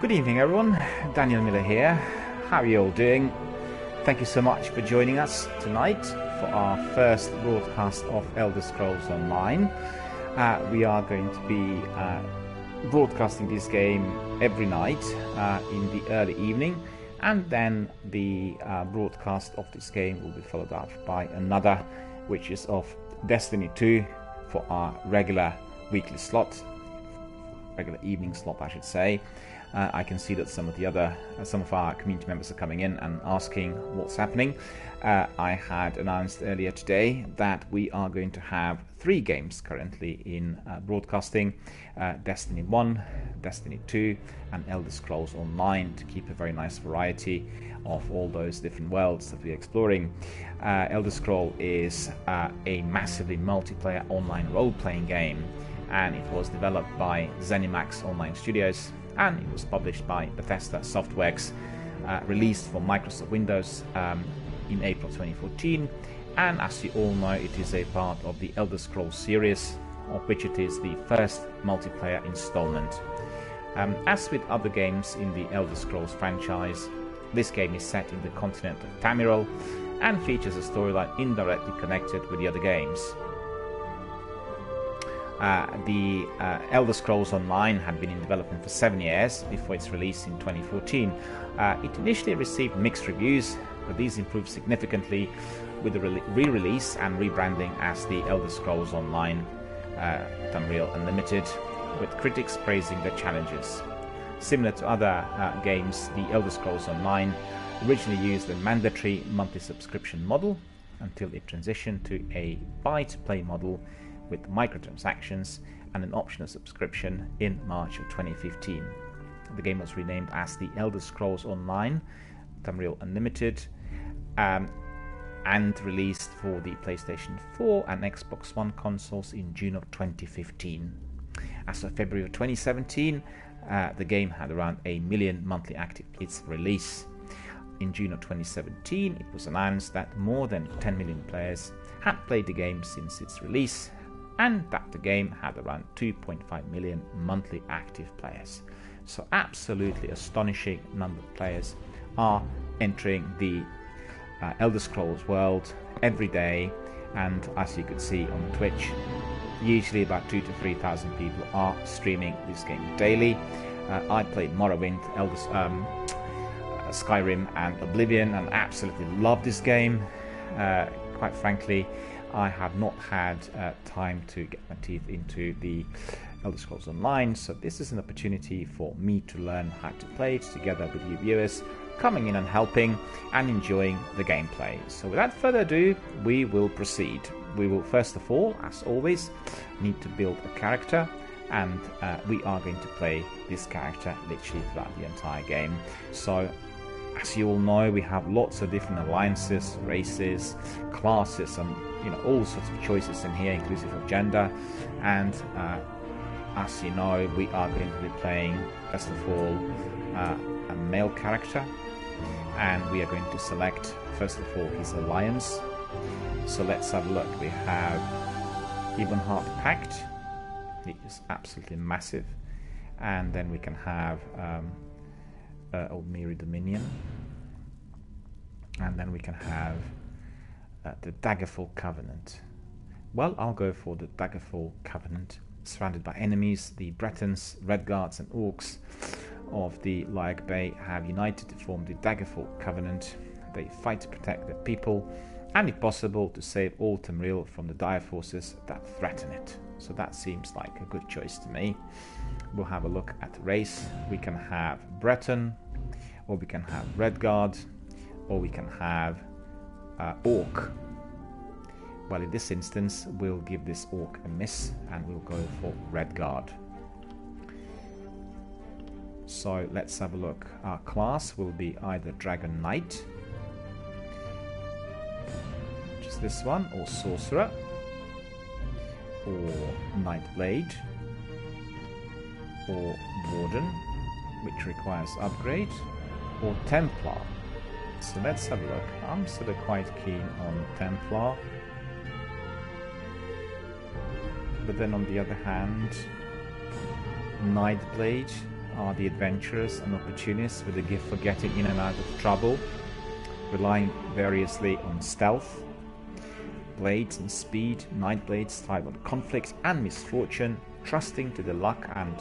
Good evening everyone, DRBMiller here. How are you all doing? Thank you so much for joining us tonight for our first broadcast of Elder Scrolls Online. We are going to be broadcasting this game every night in the early evening, and then the broadcast of this game will be followed up by another, which is of Destiny 2 for our regular weekly slot, regular evening slot I should say. I can see that some of our community members are coming in and asking what's happening. I had announced earlier today that we are going to have 3 games currently in broadcasting: Destiny 1, Destiny 2 and Elder Scrolls Online, to keep a very nice variety of all those different worlds that we're exploring. Elder Scroll is a massively multiplayer online role-playing game, and it was developed by ZeniMax Online Studios, and it was published by Bethesda Softworks, released for Microsoft Windows in April 2014. And as you all know, it is a part of the Elder Scrolls series, of which it is the first multiplayer installment. As with other games in the Elder Scrolls franchise, this game is set in the continent of Tamriel and features a storyline indirectly connected with the other games. The Elder Scrolls Online had been in development for 7 years before its release in 2014. It initially received mixed reviews, but these improved significantly with the re-release and rebranding as the Elder Scrolls Online Tamriel Unlimited, with critics praising the challenges. Similar to other games, the Elder Scrolls Online originally used a mandatory monthly subscription model until it transitioned to a buy-to-play model with microtransactions and an optional subscription in March of 2015. The game was renamed as the Elder Scrolls Online Tamriel Unlimited and released for the PlayStation 4 and Xbox One consoles in June of 2015. As of February of 2017, the game had around 1 million monthly active at its release. In June of 2017, it was announced that more than 10 million players had played the game since its release, and that the game had around 2.5 million monthly active players. So absolutely astonishing number of players are entering the Elder Scrolls world every day, and as you could see on Twitch, usually about 2,000 to 3,000 people are streaming this game daily. I played Morrowind, Skyrim and Oblivion and absolutely love this game. Quite frankly, I have not had time to get my teeth into the Elder Scrolls Online, so this is an opportunity for me to learn how to play it together with you viewers, coming in and helping and enjoying the gameplay. So without further ado, we will proceed. We will first of all, as always, need to build a character, and we are going to play this character literally throughout the entire game. So as you all know, we have lots of different alliances, races, classes, and all sorts of choices in here, inclusive of gender. And as you know, we are going to be playing, first of all, a male character, and we are going to select, first of all, his alliance. So let's have a look. We have Ebenheart Pact, it is absolutely massive, and then we can have Old Miri Dominion, and then we can have the Daggerfall Covenant. Well, I'll go for the Daggerfall Covenant. Surrounded by enemies, the Bretons, Redguards and Orcs of the Lyric Bay have united to form the Daggerfall Covenant. They fight to protect their people and, if possible, to save all Tamriel from the dire forces that threaten it. So that seems like a good choice to me. We'll have a look at the race. We can have Breton, or we can have Redguard, or we can have Orc. Well, in this instance, we'll give this Orc a miss and we'll go for Redguard. So let's have a look. Our class will be either Dragon Knight, which is this one, or Sorcerer, or Nightblade, or Warden, which requires upgrade, or Templar. So let's have a look. I'm sort of quite keen on Templar, but then on the other hand, Nightblade are the adventurers and opportunists with a gift for getting in and out of trouble, relying variously on stealth, blades and speed. Night blades thrive on conflict and misfortune, trusting to the luck and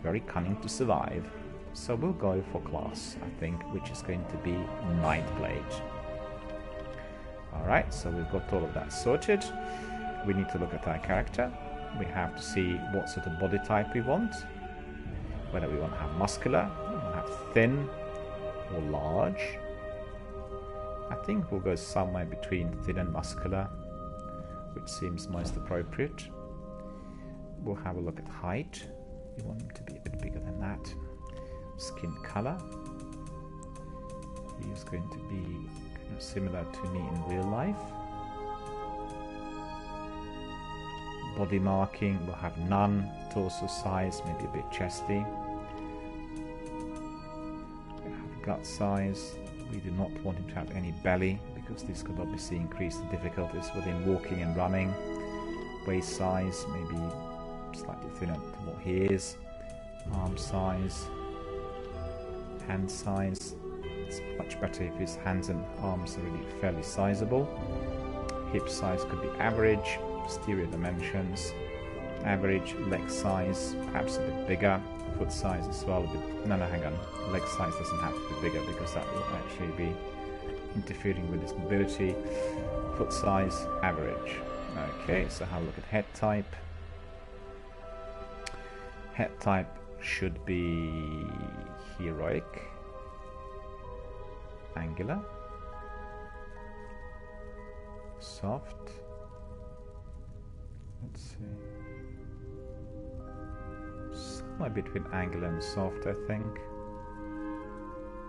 very cunning to survive. So we'll go for class, I think, which is going to be Nightblade. Alright, so we've got all of that sorted. We need to look at our character. We have to see what sort of body type we want. Whether we want to have muscular, we want to have thin or large. I think we'll go somewhere between thin and muscular, which seems most appropriate. We'll have a look at height. We want him to be a bit bigger than that. Skin color. He is going to be kind of similar to me in real life. Body marking, we'll have none. Torso size, maybe a bit chesty. We have gut size. We do not want him to have any belly, because this could obviously increase the difficulties with him walking and running. Waist size, maybe slightly thinner than what he is. Arm size. Hand size. It's much better if his hands and arms are really fairly sizable. Hip size could be average. Posterior dimensions, average. Leg size, perhaps a bit bigger. Foot size as well, a bit. No, hang on. Leg size doesn't have to be bigger, because that will actually be interfering with his mobility. Foot size, average. Okay, so have a look at head type. Head type should be heroic, angular, soft. Let's see. Somewhere between angular and soft, I think.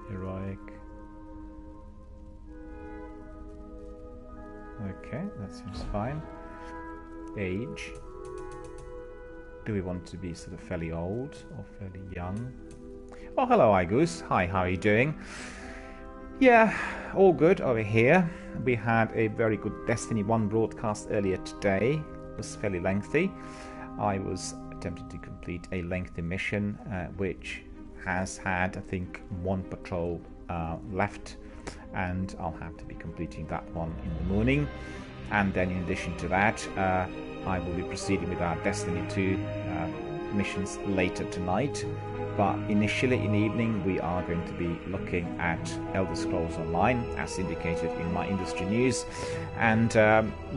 Heroic. Okay, that seems fine. Age. Do we want to be sort of fairly old or fairly young? Oh, hello, iGoose. Hi, how are you doing? Yeah, all good over here. We had a very good Destiny 1 broadcast earlier today. It was fairly lengthy. I was attempting to complete a lengthy mission, which has had, I think, one patrol left, and I'll have to be completing that one in the morning. And then in addition to that, I will be proceeding with our Destiny 2 missions later tonight. But initially in the evening, we are going to be looking at Elder Scrolls Online, as indicated in my industry news. And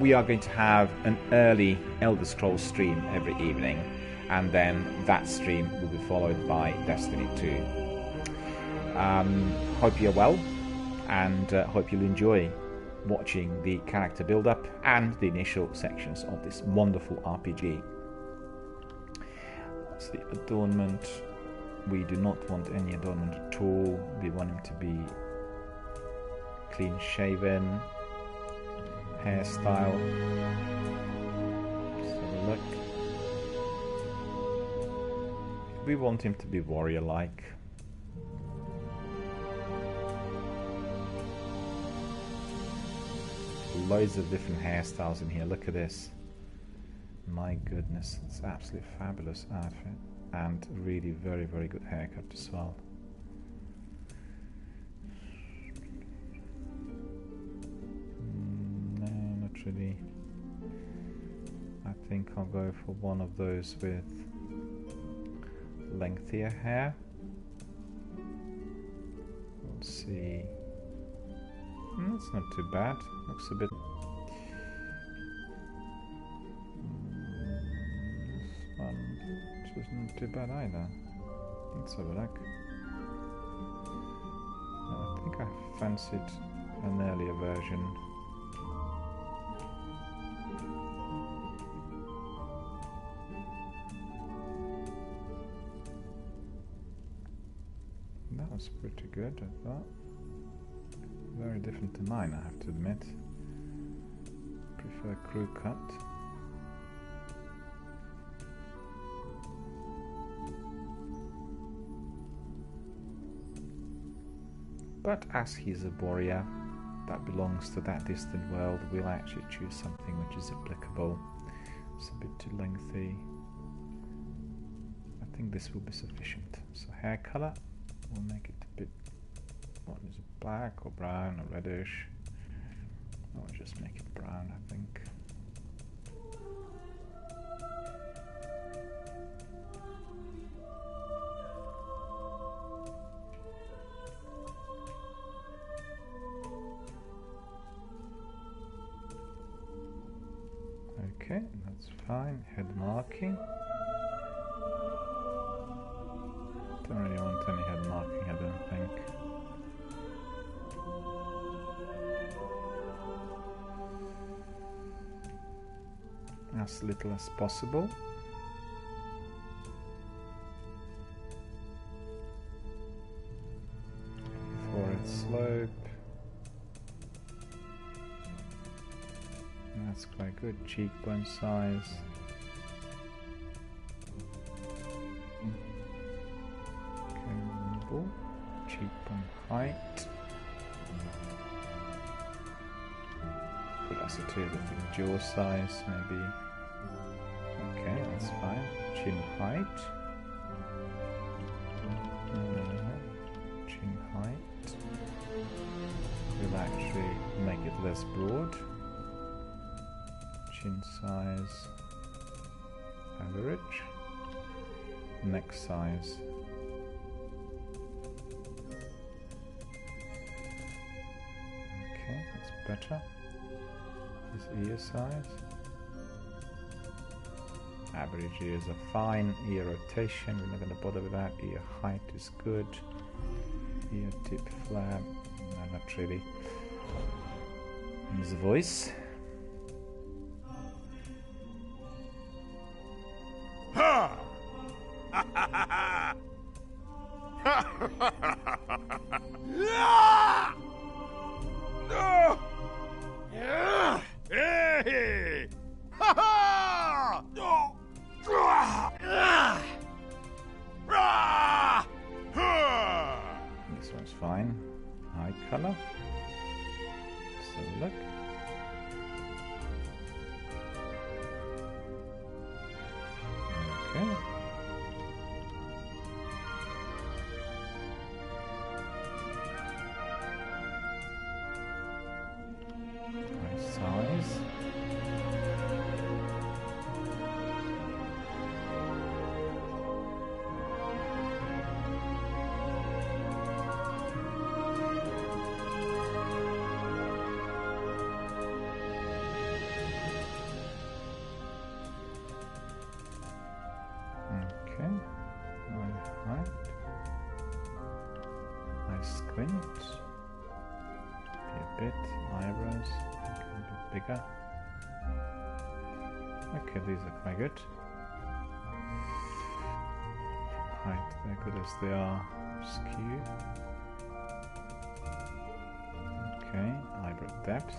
we are going to have an early Elder Scrolls stream every evening. And then that stream will be followed by Destiny 2. Hope you're well, and hope you'll enjoy watching the character build-up and the initial sections of this wonderful RPG. Let's see, adornment. We do not want any adornment at all. We want him to be clean shaven. Hairstyle. Let's have a look. We want him to be warrior-like. Loads of different hairstyles in here. Look at this. My goodness, it's an absolutely fabulous outfit. And really very, very good haircut as well. No, not really. I think I'll go for one of those with lengthier hair. We'll see. That's not too bad. Looks a bit... This one, which isn't too bad either. Let's have a look. I think I fancied an earlier version. That was pretty good, I thought. Very different to mine, I have to admit. Prefer crew cut. But as he's a warrior that belongs to that distant world, we'll actually choose something which is applicable. It's a bit too lengthy. I think this will be sufficient. So hair color, we'll make it a bit, what is it, black or brown or reddish? I'll just make it brown, I think. Okay, that's fine. Head marking. Don't really want any head marking, I don't think. As little as possible. Forehead slope. That's quite good. Cheekbone size. Okay, cheekbone height. Could also do the jaw size, maybe. Okay, that's fine. Chin height. Chin height. We'll actually make it less broad. Chin size, average. Neck size. Okay, that's better. His ear size. Average ears are fine. Ear rotation, we're not going to bother with that. Ear height is good. Ear tip flap, no, not really. And his voice. Ha! Hey! Ha ha! This one's fine. Eye color. So look. Okay. Eye size. Okay, eye height, eye squint, be a bit, eyebrows, a bit bigger. Okay, these are quite good. Height, they're good as they are. Skew. Okay, eyebrow depth.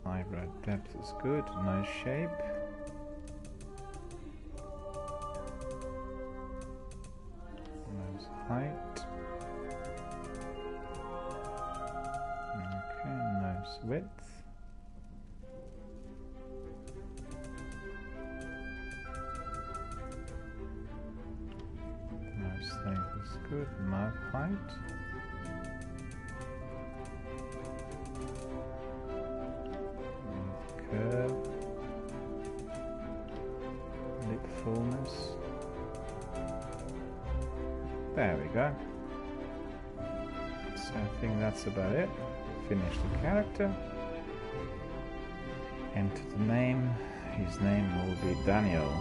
Eyebrow depth is good, nice shape. Nose height. Okay, nose width. Nose length is good, mouth height. Curve. Lip fullness. There we go. So I think that's about it. Finish the character. Enter the name. His name will be Daniel.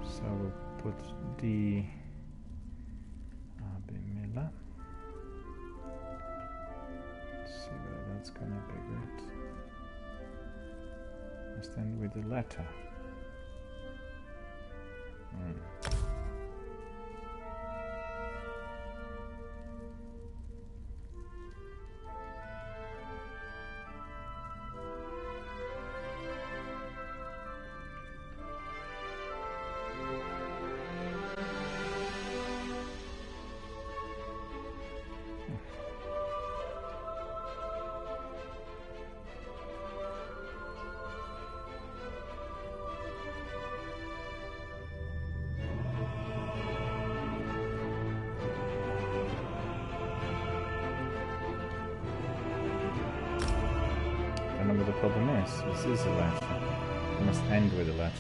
So we'll put DRBMiller. Let's see whether that's gonna be good. Let's end with the letter. problem is. This is a letter. It must end with a letter.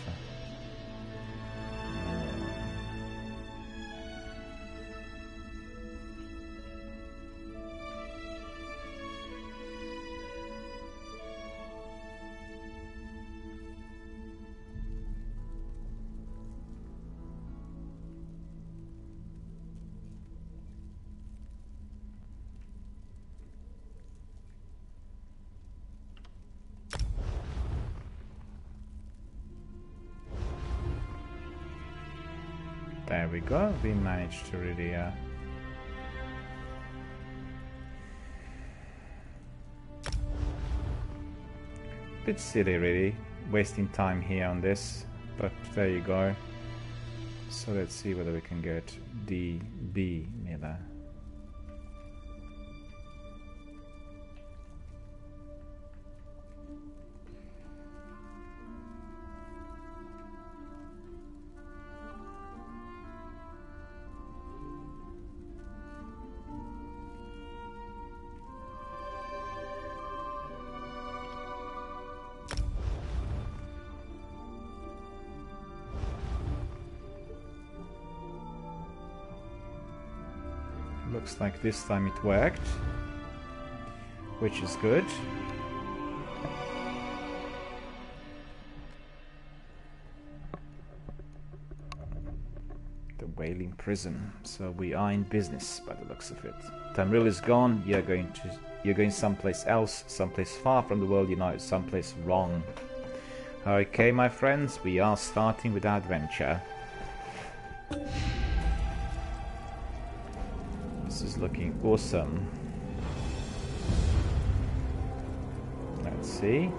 There we go, we managed to really bit silly really, wasting time here on this, but there you go. So let's see whether we can get DRBMiller. Looks like this time it worked, which is good. The Wailing Prison. So we are in business by the looks of it. Tamriel is gone. You're going someplace else, someplace far from the world you know, someplace wrong. Okay, my friends, we are starting with our adventure. This is looking awesome. Let's see.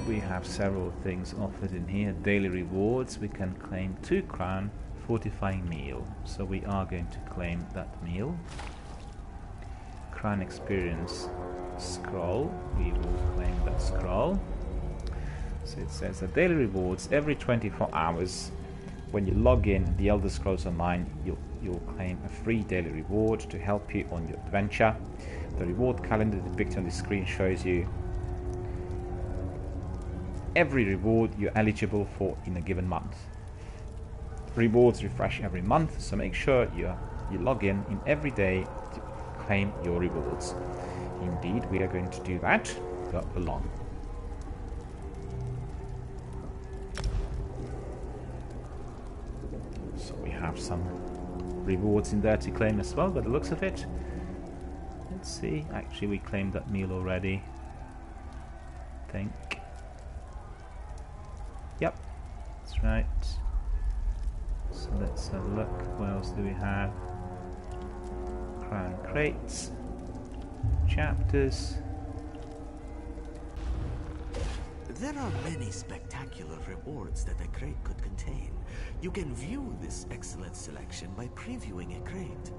We have several things offered in here. Daily rewards. We can claim 2 crown fortifying meal. So we are going to claim that meal. Crown experience scroll. We will claim that scroll. So it says that daily rewards every 24 hours. When you log in The Elder Scrolls Online, you'll claim a free daily reward to help you on your adventure. The reward calendar depicted on the screen shows you every reward you're eligible for in a given month. Rewards refresh every month, so make sure you log in every day to claim your rewards. Indeed, we are going to do that. Go along. Have some rewards in there to claim as well, by the looks of it. Let's see. Actually, we claimed that meal already. I think. Yep, that's right. So let's have a look. What else do we have? Crown crates, chapters. There are many spectacular rewards that a crate could contain. You can view this excellent selection by previewing a crate.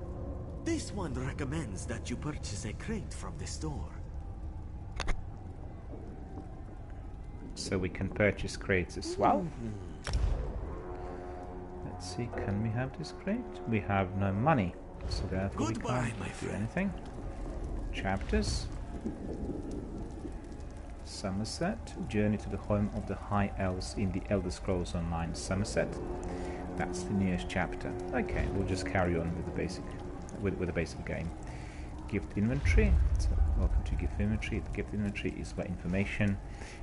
This one recommends that you purchase a crate from the store. So we can purchase crates as well. Let's see, can we have this crate? We have no money, so therefore we can't do anything. Chapters. Somerset. Journey to the home of the High Elves in the Elder Scrolls Online Somerset. That's the nearest chapter. Okay, we'll just carry on with the basic game. Gift inventory. So, welcome to gift inventory. The gift inventory is where information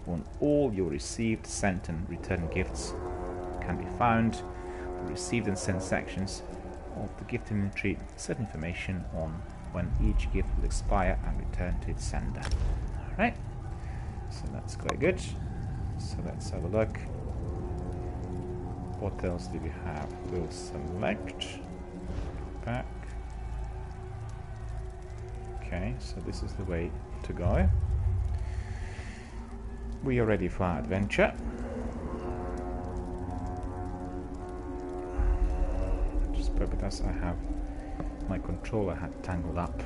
on all your received, sent and returned gifts can be found. The received and sent sections of the gift inventory set information on when each gift will expire and return to its sender. Alright. So that's quite good. So let's have a look. What else do we have? We'll select. Back. Okay, so this is the way to go. We are ready for our adventure. Just because I have my controller tangled up.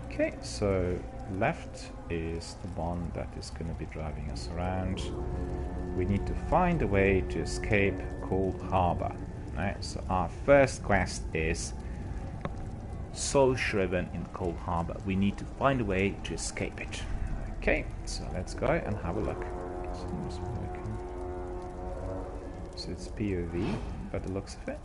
Okay, so left is the one that is going to be driving us around. We need to find a way to escape Cold Harbor. Right, so our first quest is soul-shriven in Cold Harbor. We need to find a way to escape it. Okay, so let's go and have a look. So it's POV, by the looks of it.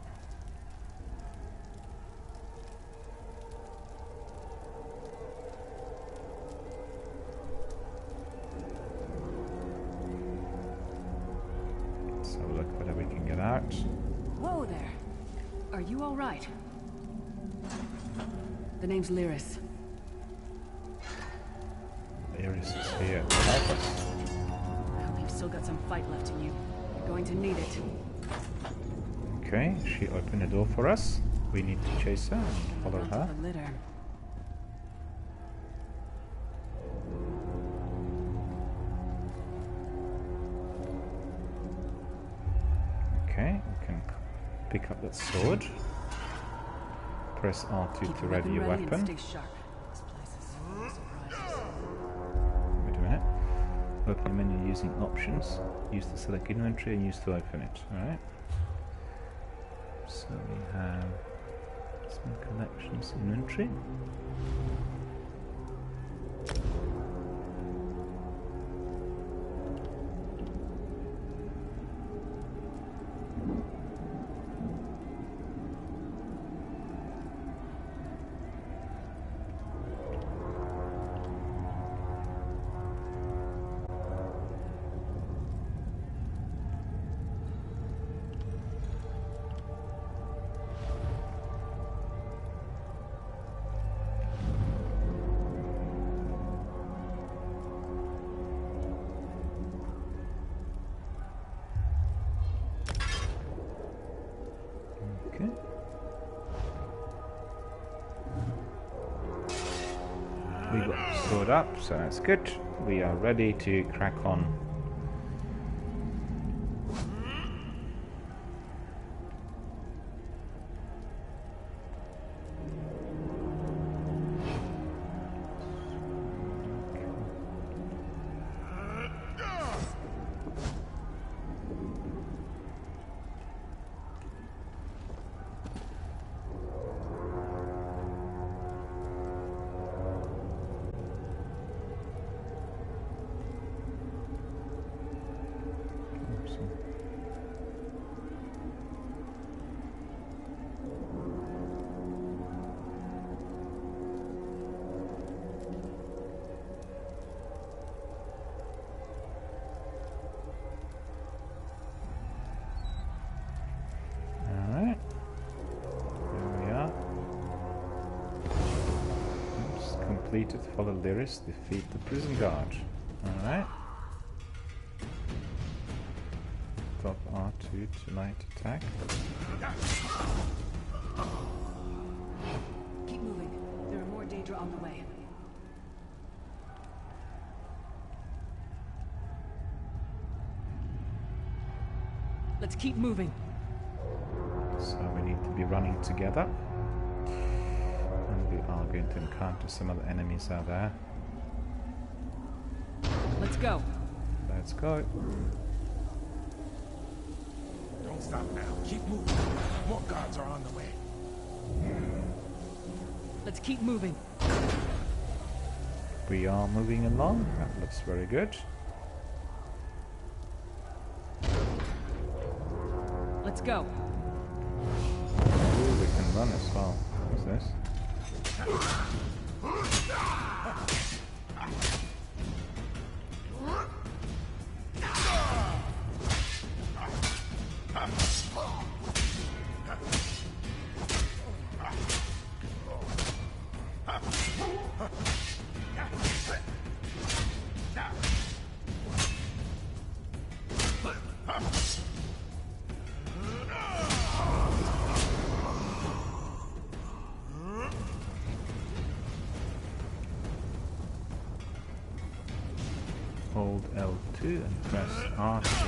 Let's have a look whether we can get out. Whoa there. Are you all right? The name's Lyris. Lyris is here to help us. Well, you've still got some fight left in you. You're going to need it. Okay, she opened the door for us. We need to chase her and follow her. The litter. Okay, we can pick up that sword. Press R2 to ready your weapon. Stay sharp. This place is full of surprises. Wait a minute. Open the menu using options. Use to select inventory and use to open it. Alright. So we have some collections inventory. Okay. We got stored up, so that's good. We are ready to crack on. Completed. Follow Lyris. Defeat the prison guard. Alright. Stop R2 to light attack. Keep moving. There are more danger on the way. Let's keep moving. So we need to be running together. And we are going to encounter some other enemies out there. Let's go. Let's go. Don't stop now. Keep moving. More guards are on the way. Let's keep moving. We are moving along. That looks very good. Let's go. Ooh, we can run as well. What's this? Hold L2 and press R2.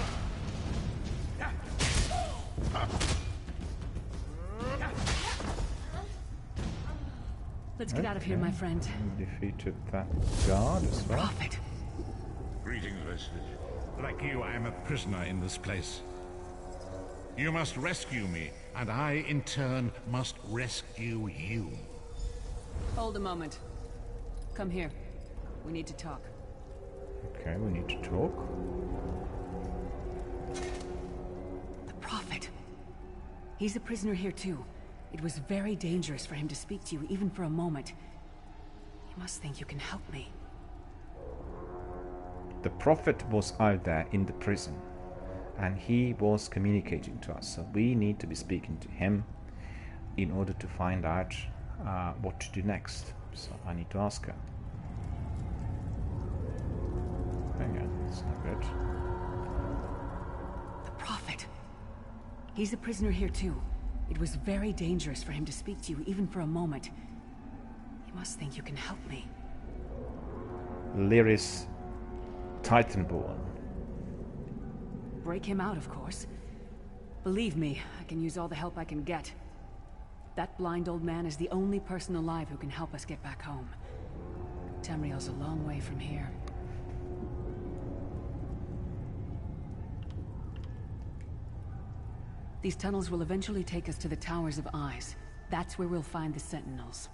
Let's get out of here, my friend. We defeated that guard as well. Prophet. Greetings, Liz. Like you, I am a prisoner in this place. You must rescue me, and I, in turn, must rescue you. Hold a moment. Come here. We need to talk. Okay, we need to talk. The Prophet. He's a prisoner here too. It was very dangerous for him to speak to you even for a moment. You must think you can help me. The Prophet was out there in the prison, and he was communicating to us, so we need to be speaking to him in order to find out what to do next. So I need to ask her. Hang on, that's not good. The Prophet. He's a prisoner here too. It was very dangerous for him to speak to you even for a moment. You must think you can help me. Lyris Titanborn. Break him out, of course. Believe me, I can use all the help I can get. That blind old man is the only person alive who can help us get back home. Tamriel's a long way from here. These tunnels will eventually take us to the Towers of Eyes. That's where we'll find the Sentinels.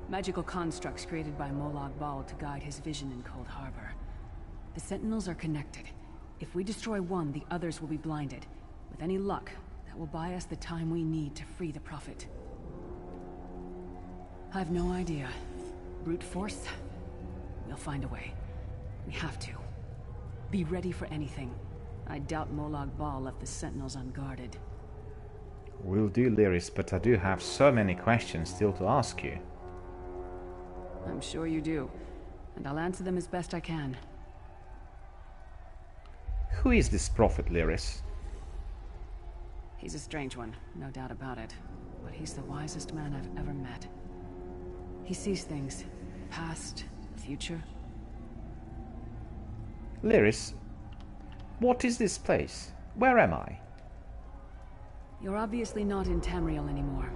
Magical constructs created by Molag Bal to guide his vision in Cold Harbor. The Sentinels are connected. If we destroy one, the others will be blinded. With any luck, that will buy us the time we need to free the Prophet. I've no idea. Brute force? We'll find a way. We have to. Be ready for anything. I doubt Molag Bal left the Sentinels unguarded. Will do, Lyris, but I do have so many questions still to ask you. I'm sure you do, and I'll answer them as best I can. Who is this Prophet, Lyris? He's a strange one, no doubt about it, but he's the wisest man I've ever met. He sees things, past, future. Lyris, what is this place? Where am I? You're obviously not in Tamriel anymore.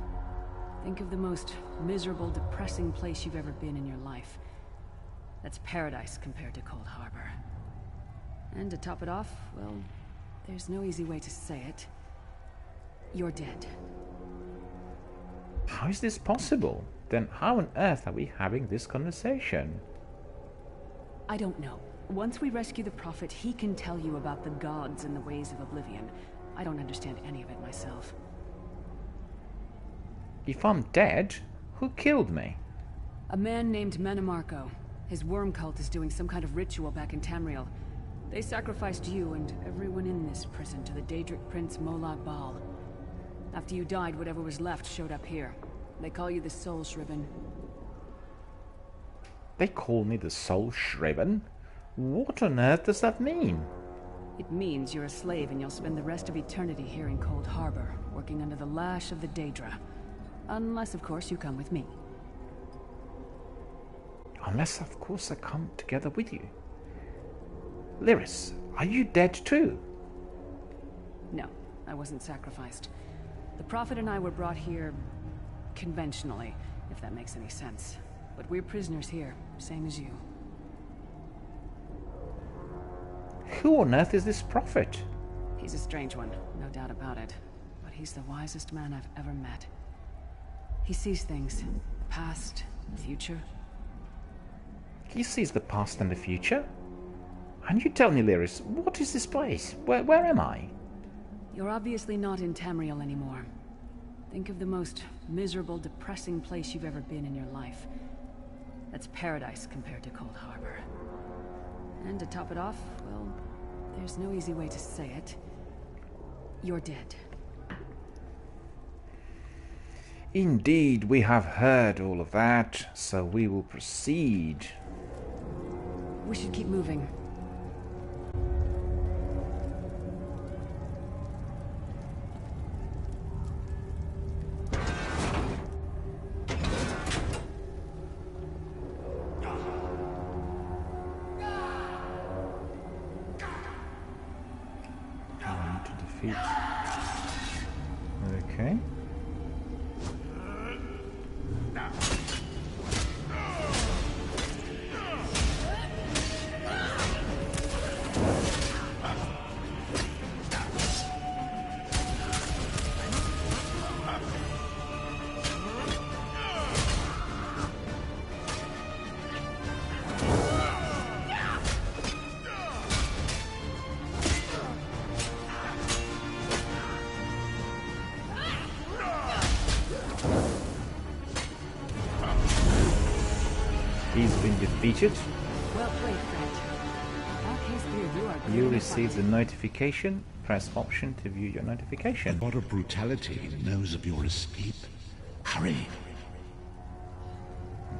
Think of the most miserable, depressing place you've ever been in your life. That's paradise compared to Cold Harbor. And to top it off, well, there's no easy way to say it. You're dead. How is this possible? Then how on earth are we having this conversation? I don't know. Once we rescue the Prophet, he can tell you about the gods and the ways of oblivion. I don't understand any of it myself. If I'm dead, who killed me? A man named Menemarco. His worm cult is doing some kind of ritual back in Tamriel. They sacrificed you and everyone in this prison to the Daedric Prince Molag Bal. After you died, whatever was left showed up here. They call you the Soul Shriven. They call me the Soul Shriven? What on earth does that mean? It means you're a slave and you'll spend the rest of eternity here in Cold Harbor, working under the lash of the Daedra. Unless, of course, you come with me. Unless, of course, I come together with you. Lyris, are you dead too? No, I wasn't sacrificed. The Prophet and I were brought here conventionally, if that makes any sense. But we're prisoners here, same as you. Who on earth is this Prophet? He's a strange one, no doubt about it. But he's the wisest man I've ever met. He sees things, past, future. He sees the past and the future? And you tell me, Lyris, what is this place? Where am I? You're obviously not in Tamriel anymore. Think of the most miserable, depressing place you've ever been in your life. That's paradise compared to Cold Harbor. And to top it off, well, there's no easy way to say it. You're dead. Indeed, we have heard all of that, so we will proceed. We should keep moving. Okay. He's been defeated. Well played, friend. Case Beard, you are You clearly received a notification. Press option to view your notification. God of brutality knows of your escape. Hurry.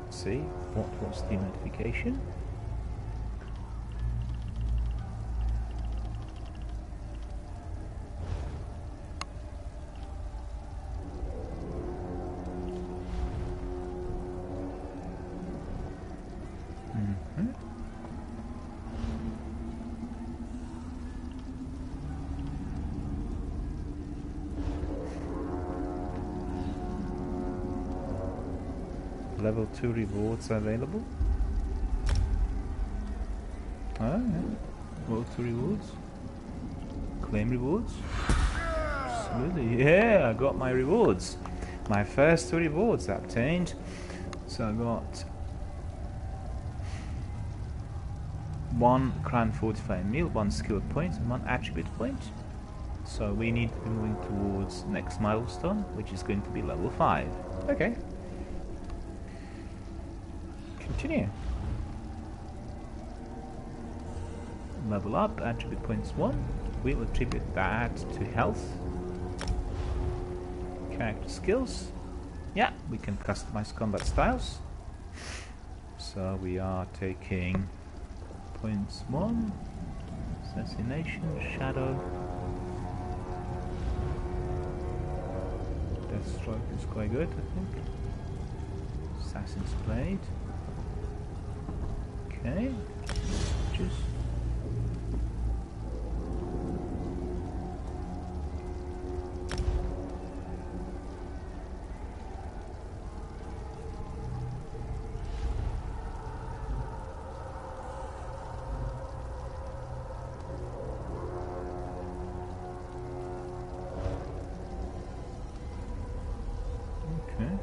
Let's see, what was the notification? Level 2 rewards available. Oh, yeah. Level 2 rewards. Claim rewards. Absolutely. Yeah, I got my rewards. My first 2 rewards obtained. So I got 1 Crown Fortified Meal, 1 skill point, and 1 attribute point. So we need to be moving towards next milestone, which is going to be level 5. Okay. Continue. Level up, attribute points 1. We'll attribute that to health. Character skills. Yeah, we can customize combat styles. So we are taking points 1. Assassination, Shadow. Deathstroke is quite good, I think. Assassin's Blade. Okay, just okay.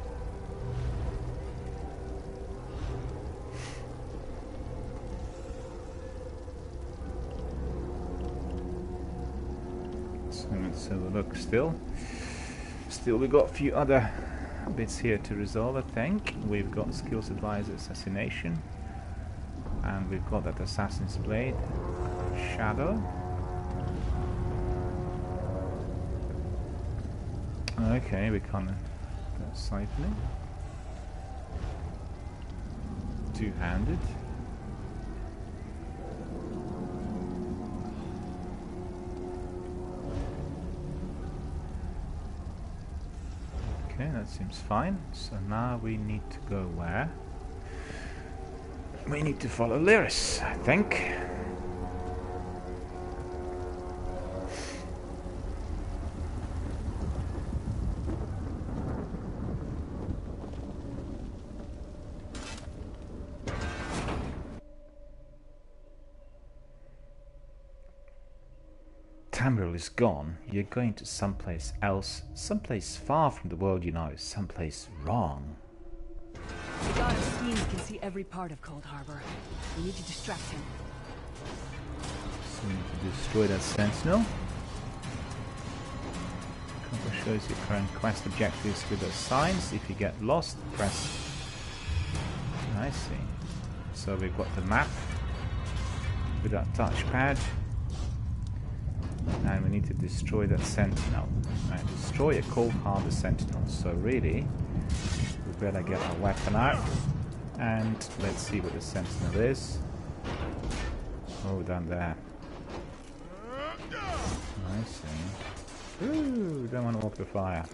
Let's have a look. Still we got a few other bits here to resolve. I think we've got skills advisor assassination, and we've got that assassin's blade, shadow. Okay, we can't. That's siphoning. Two-handed. Okay, that seems fine. So now we need to go where? We need to follow Lyris, I think. Tamriel is gone. You're going to someplace else, someplace far from the world you know, someplace wrong. The god of schemes can see every part of Cold Harbor. We need to distract him. So we need to destroy that sentinel. Compass shows your current quest objectives with those signs. If you get lost, press. I see. So we've got the map with that touchpad. And we need to destroy that sentinel. Right, destroy a Cold Harbor sentinel. So really, we better get our weapon out. And let's see what the sentinel is. Oh, down there. I see. Ooh, don't want to open fire.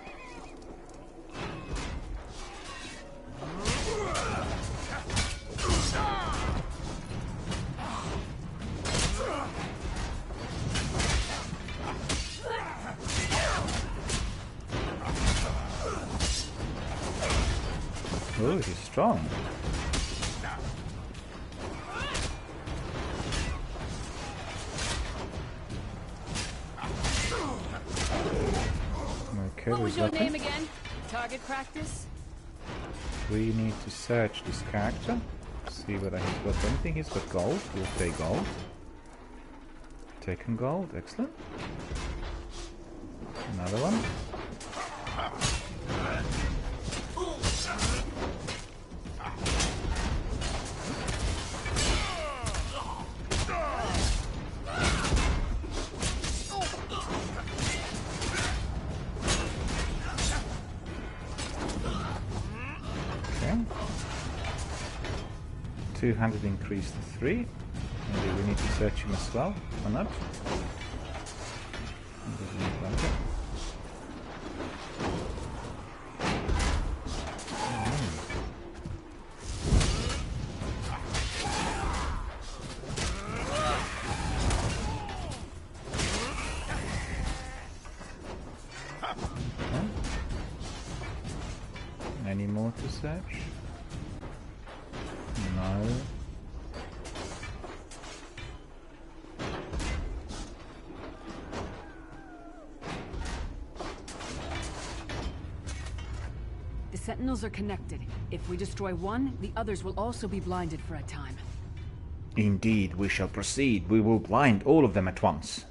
Oh, he's strong. Okay, what was your name again? Target practice? We need to search this character. See whether he's got anything. He's got gold. We'll take gold. Taken gold. Excellent. Another one. 200 increased to 3. Maybe we need to search him as well, or not? Doesn't look like it. Any more to search? No. The Sentinels are connected. If we destroy one, the others will also be blinded for a time. Indeed, we shall proceed. We will blind all of them at once.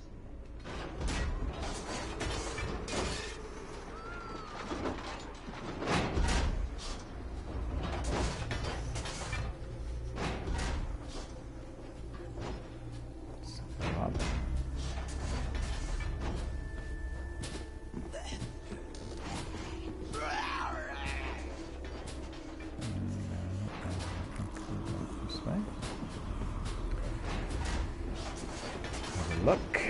Look.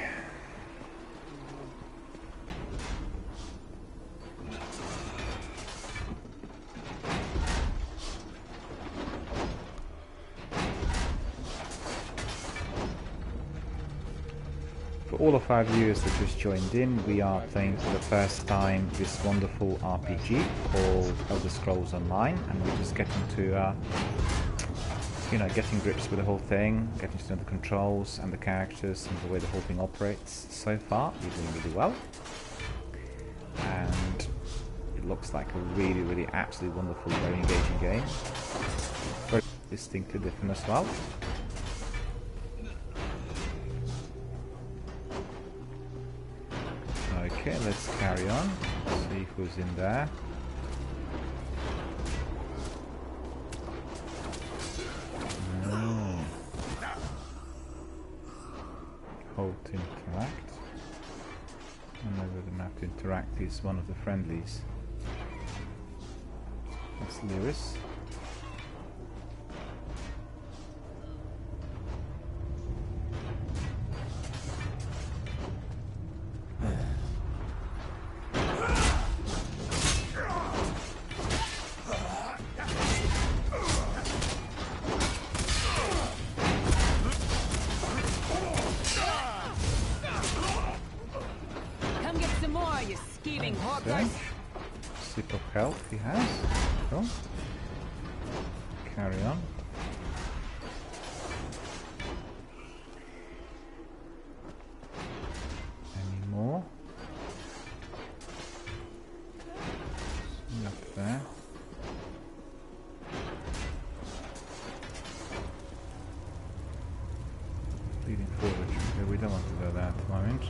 For all of our viewers that just joined in, we are playing for the first time this wonderful RPG called Elder Scrolls Online, and we're just getting to you know, getting grips with the whole thing, getting to know the controls and the characters and the way the whole thing operates. So far, we're doing really well. And it looks like a really, really absolutely wonderful, very engaging game. Very distinctly different as well. Okay, let's carry on. See who's in there. Hold to interact. And over the map to interact is one of the friendlies. That's Lyris. Okay. Sip of health he has. Cool. Carry on. Any more? See up there. Leading forward. Okay, we don't want to go there at the moment.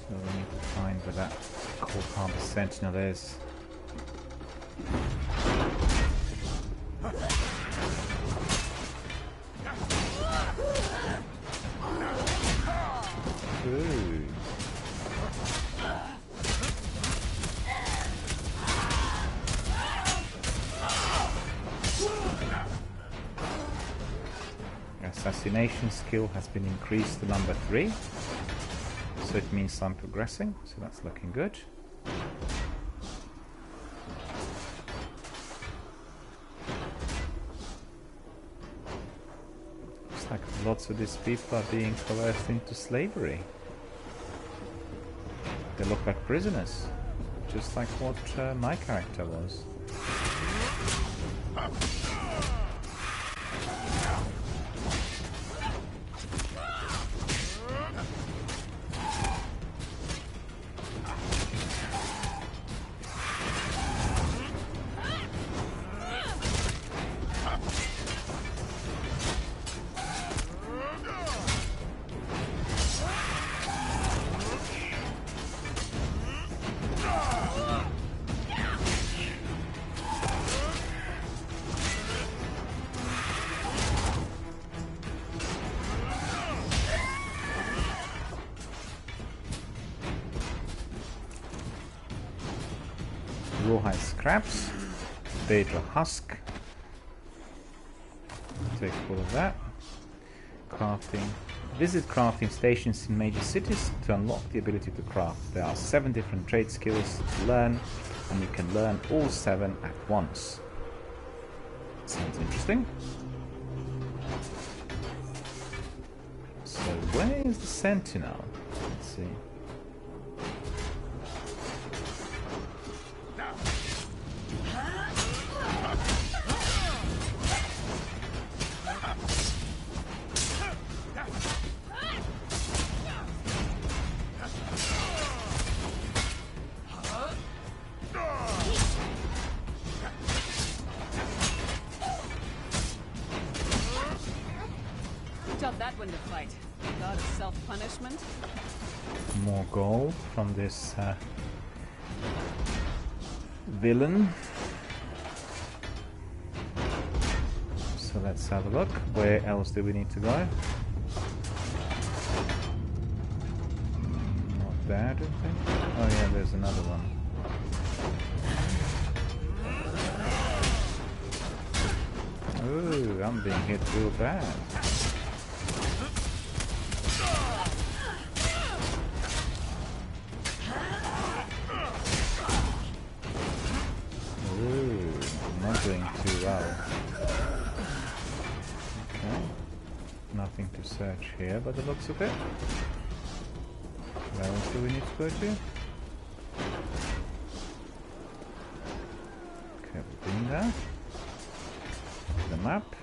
So we need to find where that Cold Harbor Sentinel is. Ooh. Assassination skill has been increased to number 3. So it means I'm progressing, so that's looking good. Looks like lots of these people are being coerced into slavery. They look like prisoners, just like what my character was. Rawhide scraps. Daedra husk. Take all of that. Crafting. Visit crafting stations in major cities to unlock the ability to craft. There are 7 different trade skills to learn, and you can learn all 7 at once. Sounds interesting. So where is the Sentinel? Let's see. That one to fight. God of self-punishment. More gold from this villain. So let's have a look. Where else do we need to go? Not there, I don't think. Oh yeah, there's another one. Ooh, I'm being hit real bad. Doing too well. Okay. Nothing to search here by the looks of it. Where else do we need to go to? Okay, we've been there. The map.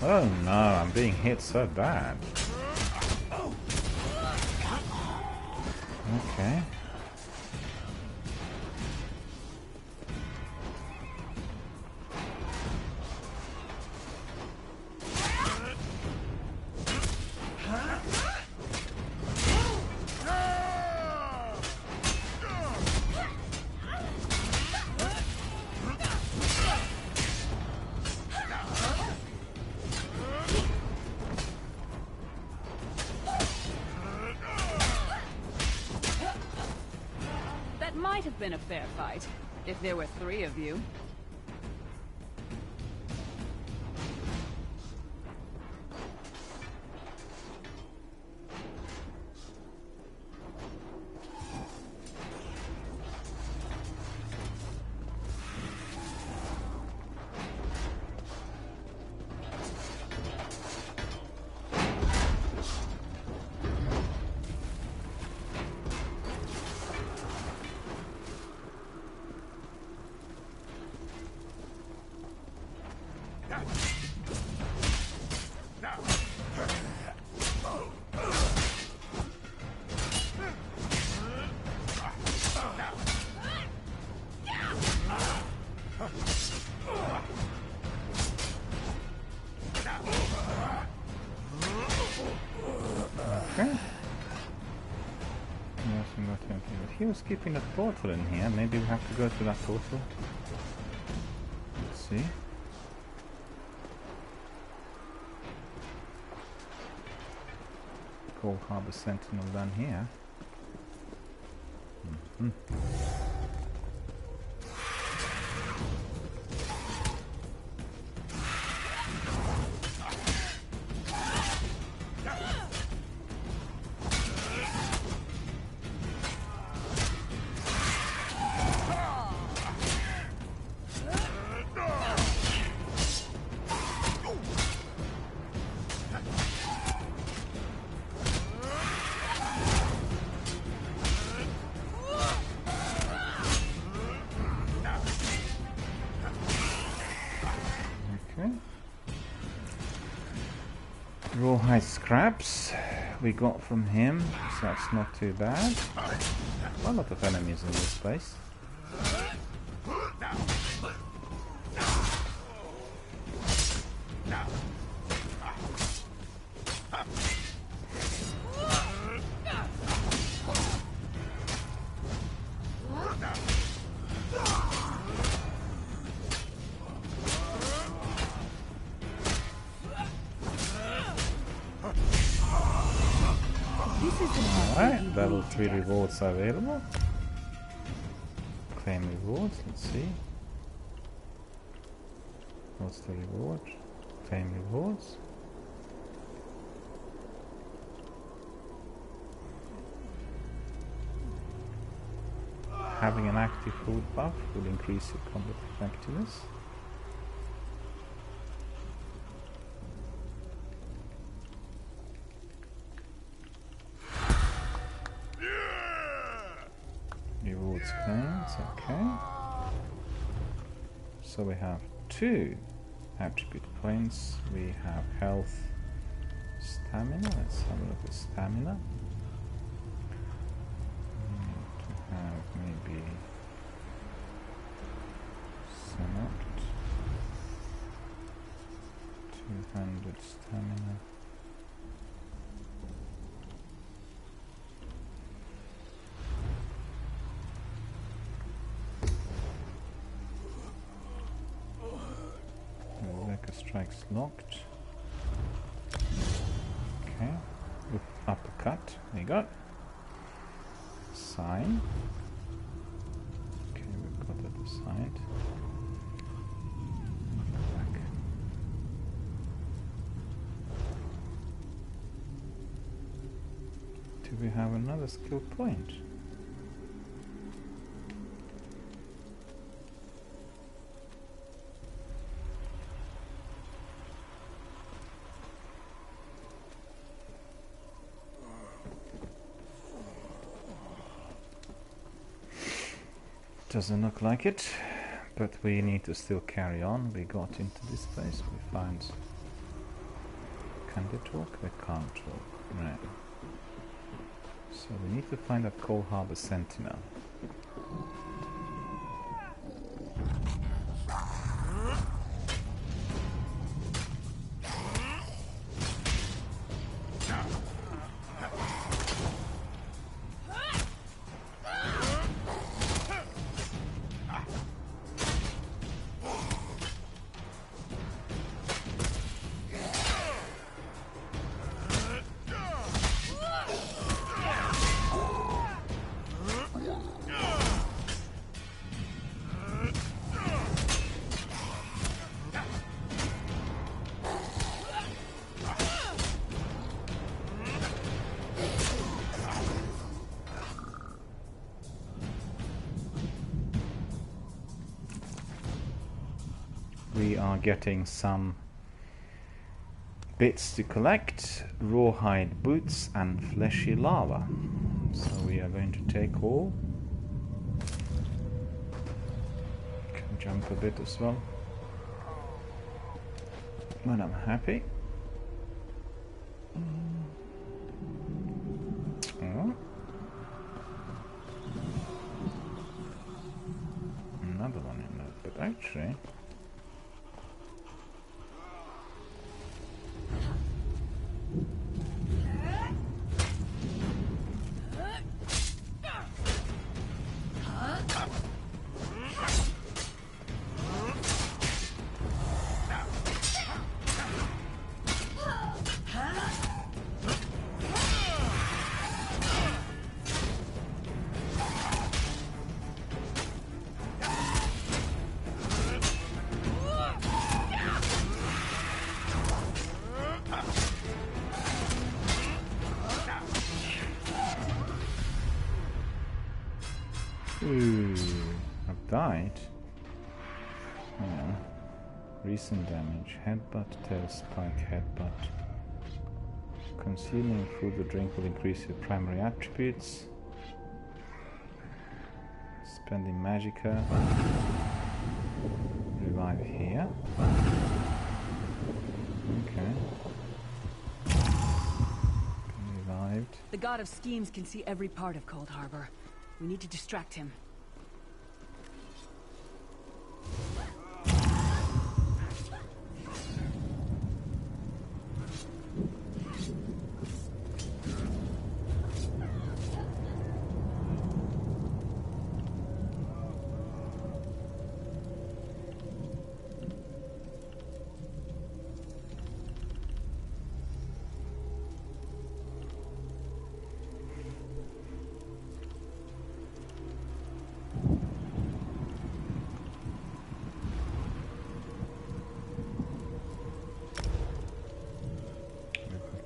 Oh no, I'm being hit so bad. Okay. Might have been a fair fight, if there were 3 of you. He was keeping a portal in here. Maybe we have to go to that portal. Let's see. Cold Harbor Sentinel down here. Rawhide scraps we got from him, so that's not too bad. A lot of enemies in this place. Alright, level 3 rewards are available. Claim rewards, let's see. What's the reward? Claim rewards. Having an active food buff will increase your combat effectiveness. Rewards claims, okay. So we have 2 attribute points. We have health, stamina. Let's have a look at stamina. To have maybe select 200 stamina. Strikes locked. Okay. Uppercut. There you go. Sign. Okay, we've got that aside. Back. Do we have another skill point? Doesn't look like it, but we need to still carry on. We got into this place, we find... Can they talk? They can't talk. Right. So we need to find a Cold Harbor Sentinel. We are getting some bits to collect, rawhide boots and fleshy lava. So we are going to take all. Can jump a bit as well. But I'm happy. Oh. Another one in that, but actually I've died. Yeah. Recent damage. Headbutt, tail spike, headbutt. Consuming food or drink will increase your primary attributes. Spending magicka. Revive here. Okay. The god of schemes can see every part of Cold Harbor. We need to distract him.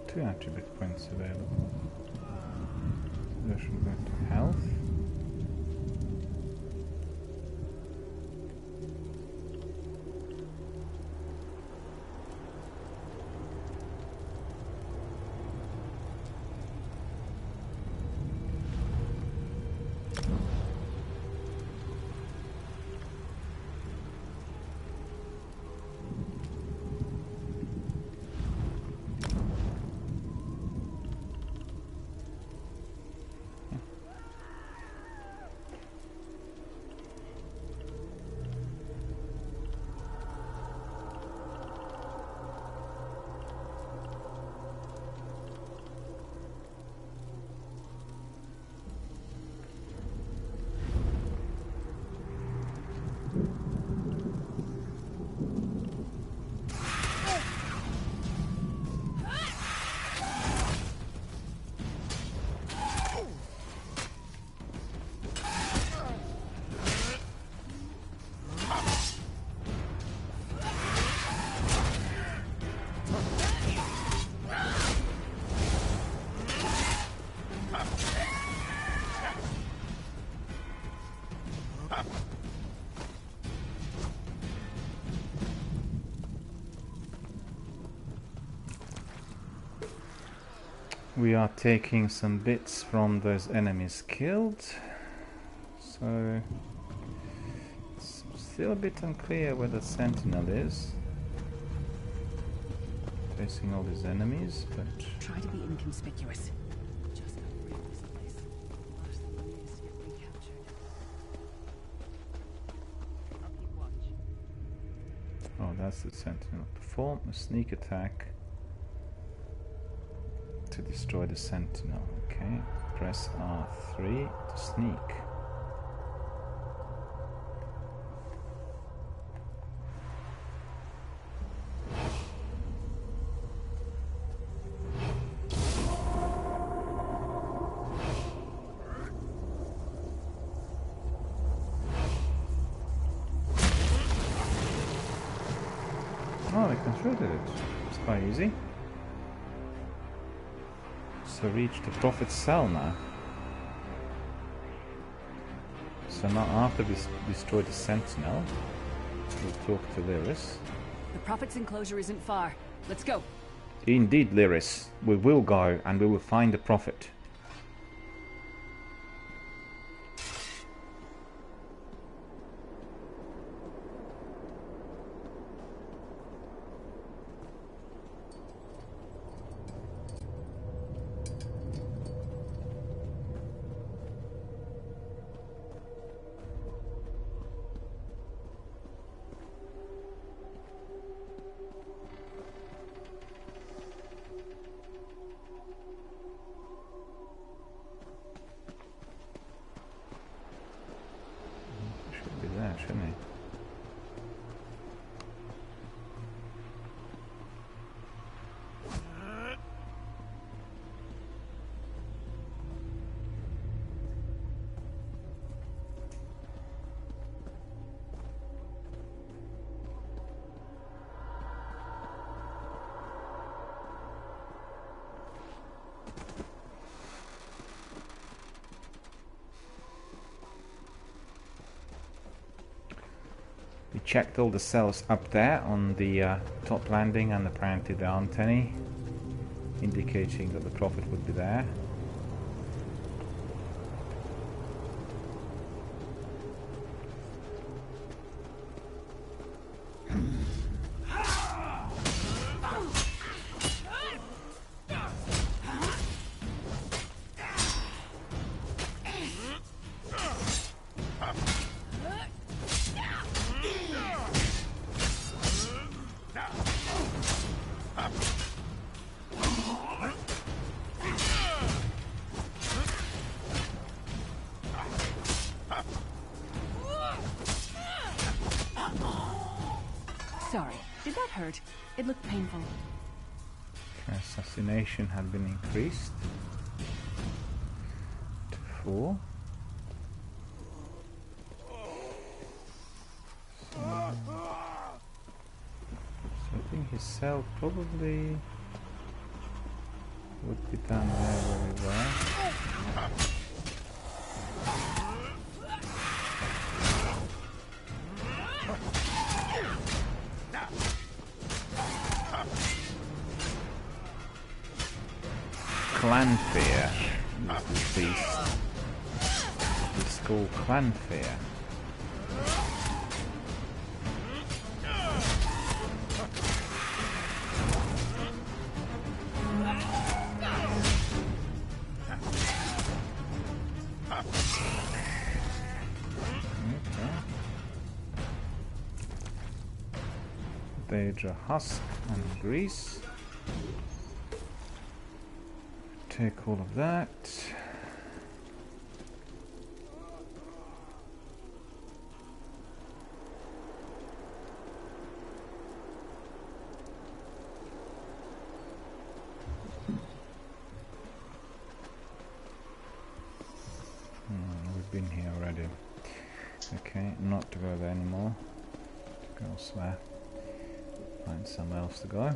Two attribute points available. That should go to health. We are taking some bits from those enemies killed, so it's still a bit unclear where the sentinel is. Facing all these enemies, but Try to be inconspicuous. Just rid this place. Watch the enemies get recaptured. I'll keep watch. oh, that's the sentinel. Perform a sneak attack to destroy the sentinel. Okay, press R3 to sneak. Oh, I controlled it. It's quite easy. So reach the Prophet's cell now. So now after we destroy the sentinel, we'll talk to Lyris. The Prophet's enclosure isn't far. Let's go. Indeed, Lyris. We will go and we will find the Prophet. Shouldn't he? We checked all the cells up there on the top landing, and apparently there aren't any, indicating that the Prophet would be there. Sorry. Did that hurt? It looked painful. Assassination had been increased to 4. So I think his cell probably would be down there very well. Clan fear is the beast. It's called clan fear. Daedra husk and grease. Take all of that. We've been here already. Okay, not to go there anymore. Go elsewhere. Find somewhere else to go.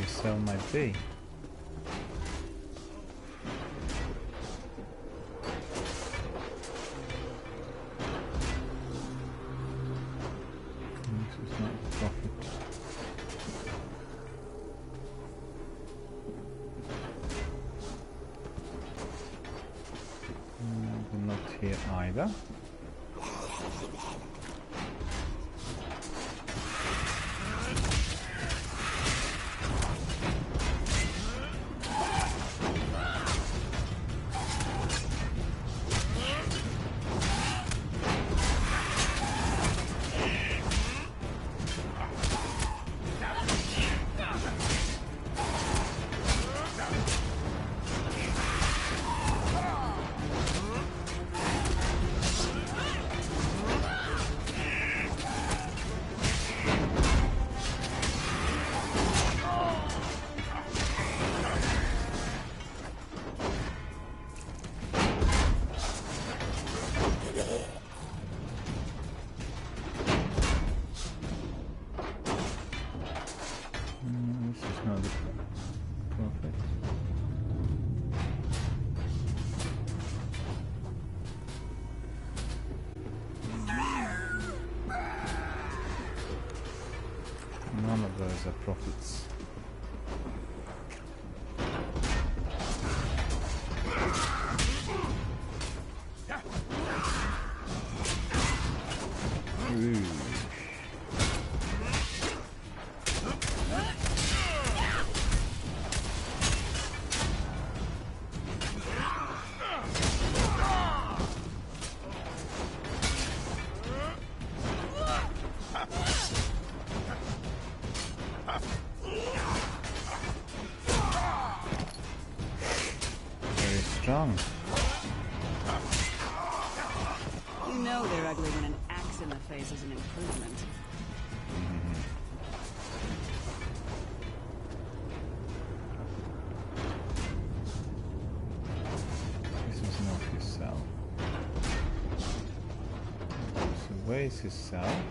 Cell might be. This is not the profit. We're not here either. None of those are profits. Ooh. Strong. You know they're ugly when an axe in the face is an improvement. This is not his cell. So where is his cell?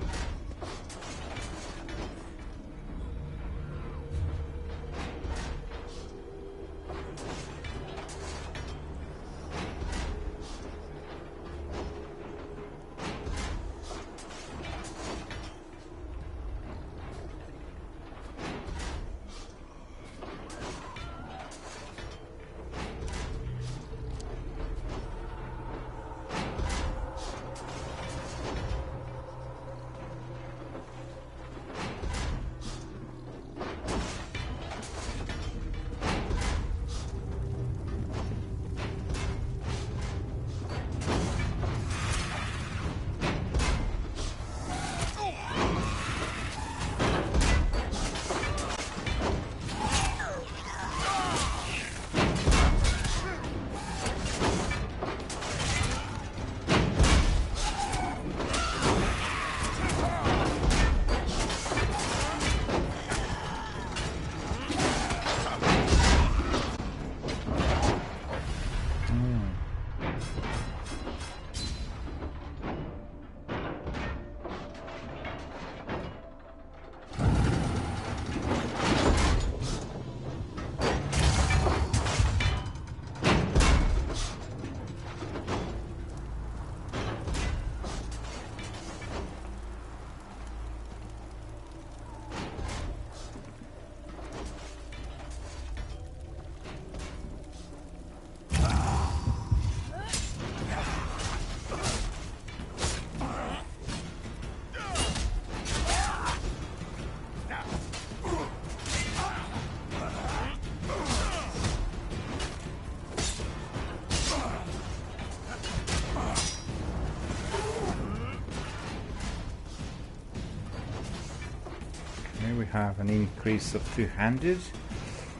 have an increase of two-handed,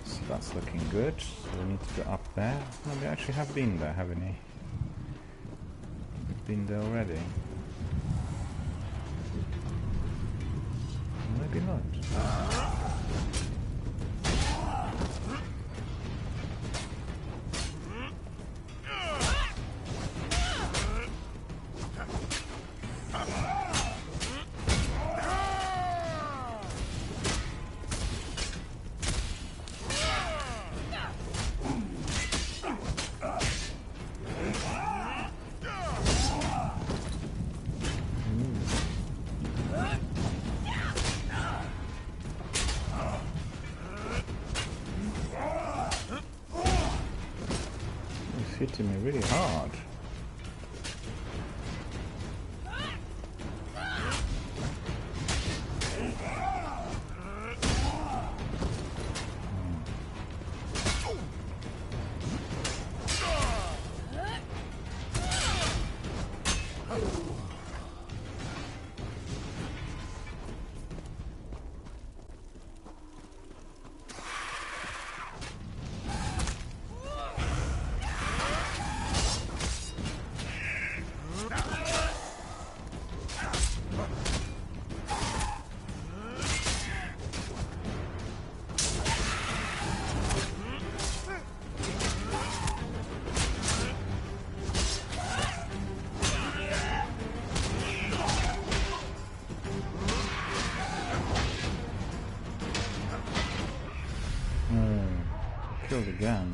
so that's looking good. So we need to go up there. No, we actually have been there, haven't we? Been there already. Maybe not. Hitting me really hard. Killed again.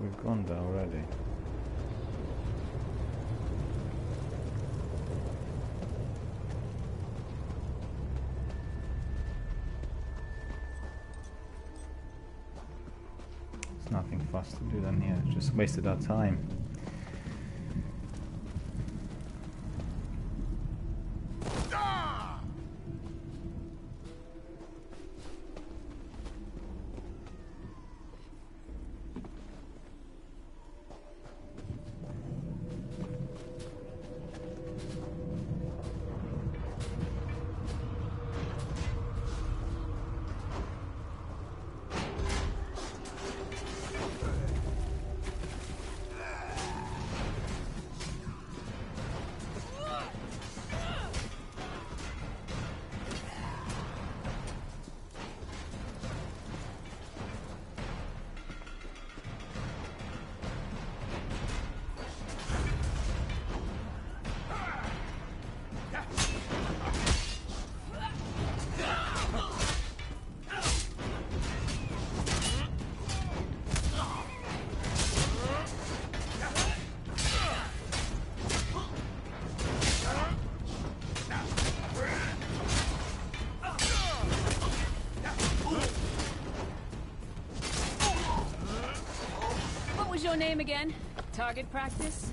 We've gone there already. There's nothing for us to do then here, just wasted our time. Your name again? Target practice?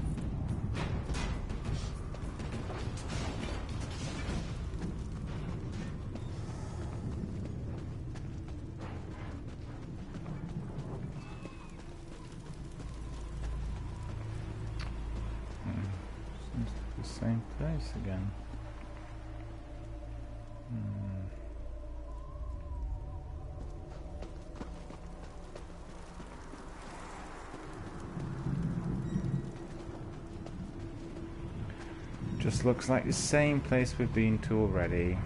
Seems the same place again. Just looks like the same place we've been to already.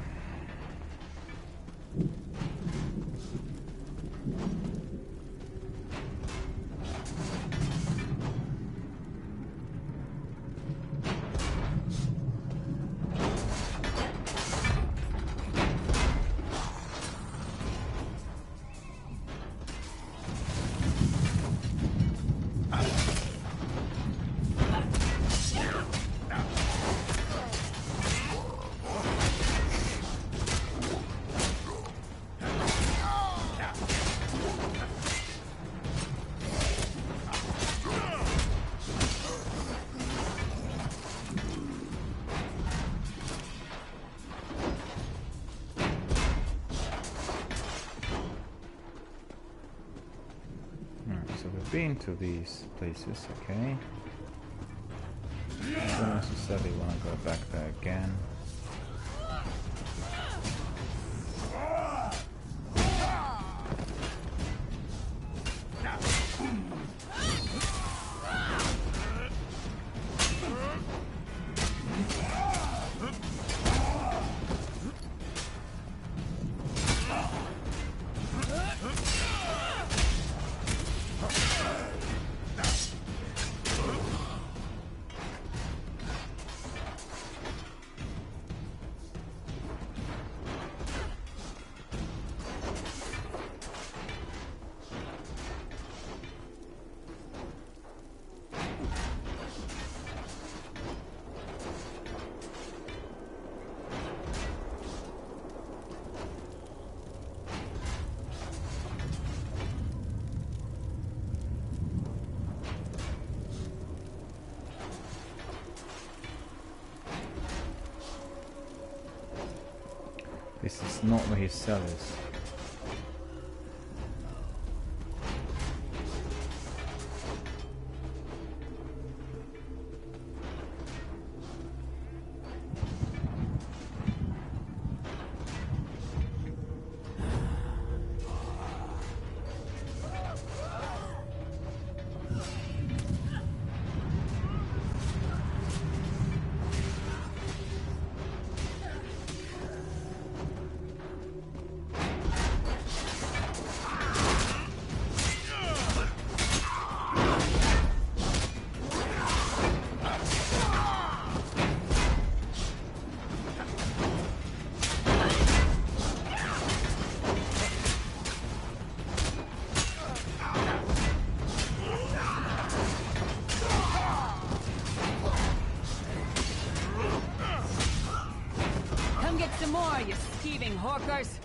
been to these places, okay. I don't necessarily want to go back there again. This is not where his cell is. Some more, you thieving hawkers!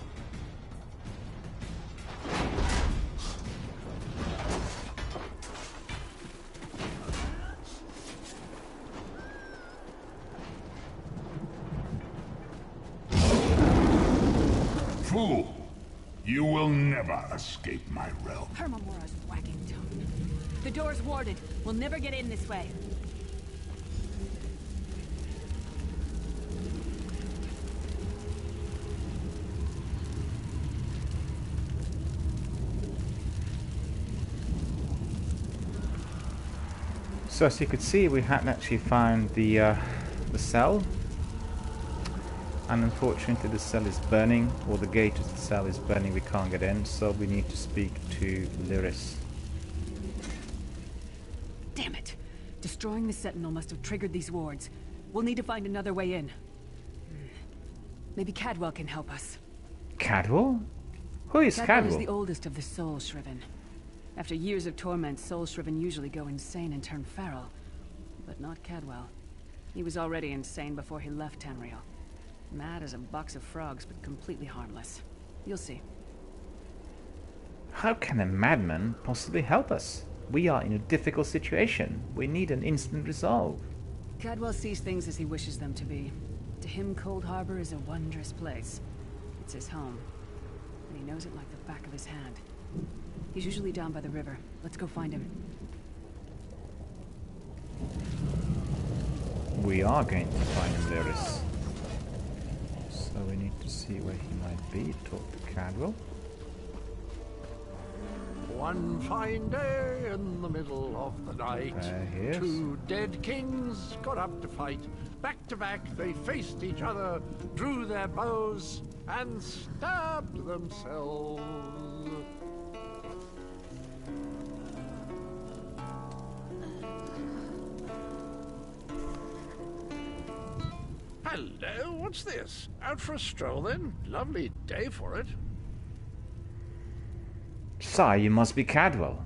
Fool! You will never escape my realm. Hermamora's wagging tongue. The door's warded. We'll never get in this way. So as you could see, we hadn't actually found the cell, and unfortunately the cell is burning, or the gate to the cell is burning. We can't get in, so we need to speak to Lyris. Damn it! Destroying the Sentinel must have triggered these wards. We'll need to find another way in. Maybe Cadwell can help us. Cadwell? Who is Cadwell Cadwell? is the oldest of the Soul Shriven. After years of torment, Soul Shriven usually go insane and turn feral. But not Cadwell. He was already insane before he left Tamriel. Mad as a box of frogs, but completely harmless. You'll see. How can a madman possibly help us? We are in a difficult situation. We need an instant resolve. Cadwell sees things as he wishes them to be. To him, Cold Harbor is a wondrous place. It's his home. And he knows it like the back of his hand. He's usually down by the river. Let's go find him. We are going to find him, Lyris. So we need to see where he might be. Talk to Cadwell. One fine day in the middle of the night, He is. two dead kings got up to fight. Back to back, they faced each other, drew their bows, and stabbed themselves. Hello, what's this? Out for a stroll then? Lovely day for it. Sire, you must be Cadwell.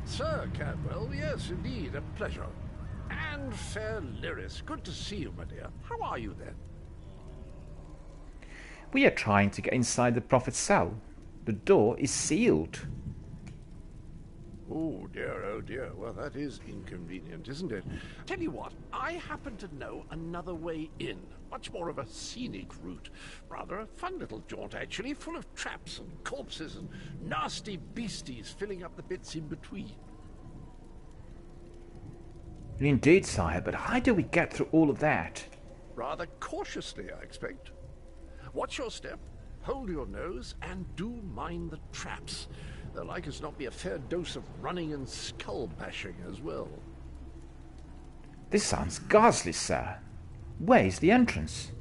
Sir Cadwell, yes, indeed, a pleasure. And fair Lyris, good to see you, my dear. How are you then? We are trying to get inside the Prophet's cell. The door is sealed. Oh dear. Well, that is inconvenient, isn't it? Tell you what, I happen to know another way in. Much more of a scenic route. Rather a fun little jaunt, actually, full of traps and corpses and nasty beasties filling up the bits in between. Indeed, sire, but how do we get through all of that? Rather cautiously, I expect. Watch your step, hold your nose, and do mind the traps. There'll like as not be a fair dose of running and skull bashing as well. This sounds ghastly, sir. Where's the entrance?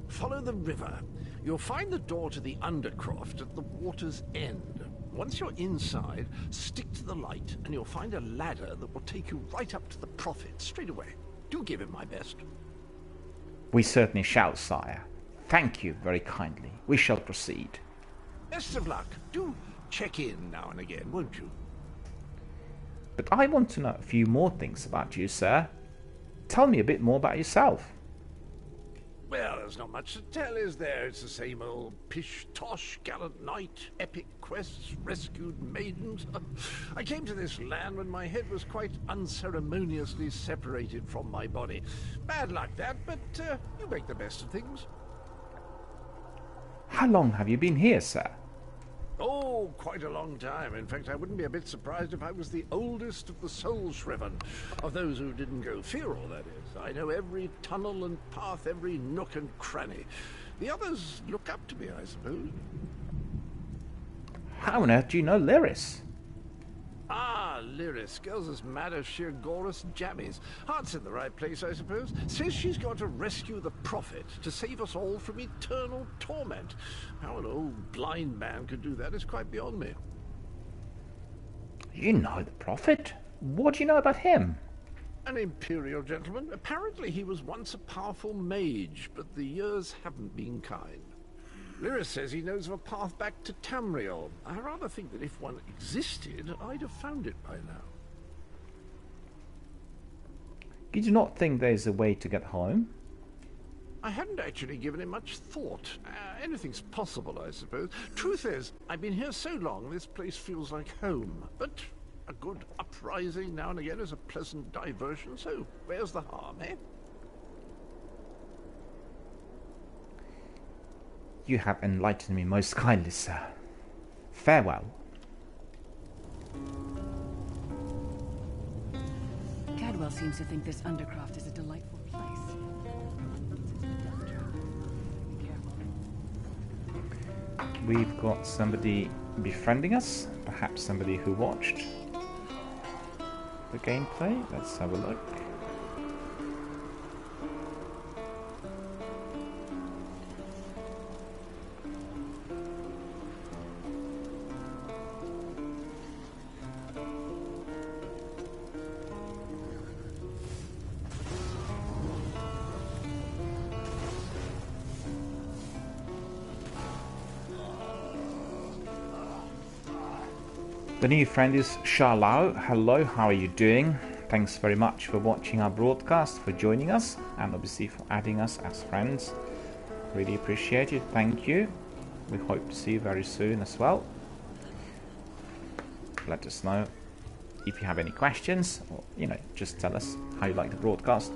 Follow the river. You'll find the door to the undercroft at the water's end. Once you're inside, stick to the light, and you'll find a ladder that will take you right up to the prophet straight away. Do give him my best. We certainly shall, sire. Thank you very kindly. We shall proceed. Best of luck. Do check in now and again, won't you? But I want to know a few more things about you, sir. Tell me a bit more about yourself. Well, there's not much to tell, is there? It's the same old pish-tosh, gallant knight, epic quests, rescued maidens. I came to this land when my head was quite unceremoniously separated from my body. Bad luck that, but you make the best of things. How long have you been here, sir? Oh, quite a long time. In fact, I wouldn't be a bit surprised if I was the oldest of the soul-shriven. Of those who didn't go feral, that is. I know every tunnel and path, every nook and cranny. The others look up to me, I suppose. How on earth do you know Lyris? Ah, Lyris. Girl's as mad as sheer Gorus jammies. Heart's in the right place, I suppose. Says she's got to rescue the prophet to save us all from eternal torment. How an old blind man could do that is quite beyond me. You know the prophet? What do you know about him? An imperial gentleman. Apparently he was once a powerful mage, but the years haven't been kind. Lyris says he knows of a path back to Tamriel. I rather think that if one existed, I'd have found it by now. You do not think there's a way to get home? I hadn't actually given it much thought. Anything's possible, I suppose. Truth is, I've been here so long, this place feels like home. But a good uprising now and again is a pleasant diversion, so where's the harm, eh? You have enlightened me most kindly, sir. Farewell. Cadwell seems to think this Undercroft is a delightful place. Be careful. We've got somebody befriending us. Perhaps somebody who watched the gameplay. Let's have a look. The new friend is Charlao. Hello, how are you doing? Thanks very much for watching our broadcast, for joining us, and obviously for adding us as friends. Really appreciate it. Thank you. We hope to see you very soon as well. Let us know if you have any questions, or just tell us how you like the broadcast.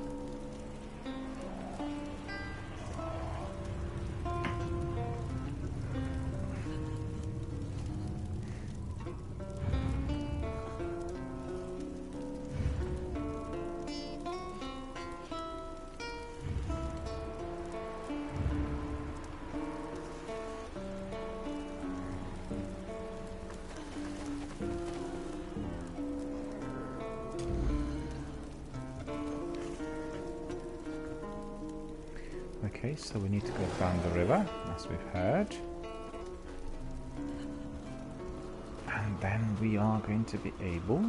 Okay, so we need to go down the river, as we've heard. And then we are going to be able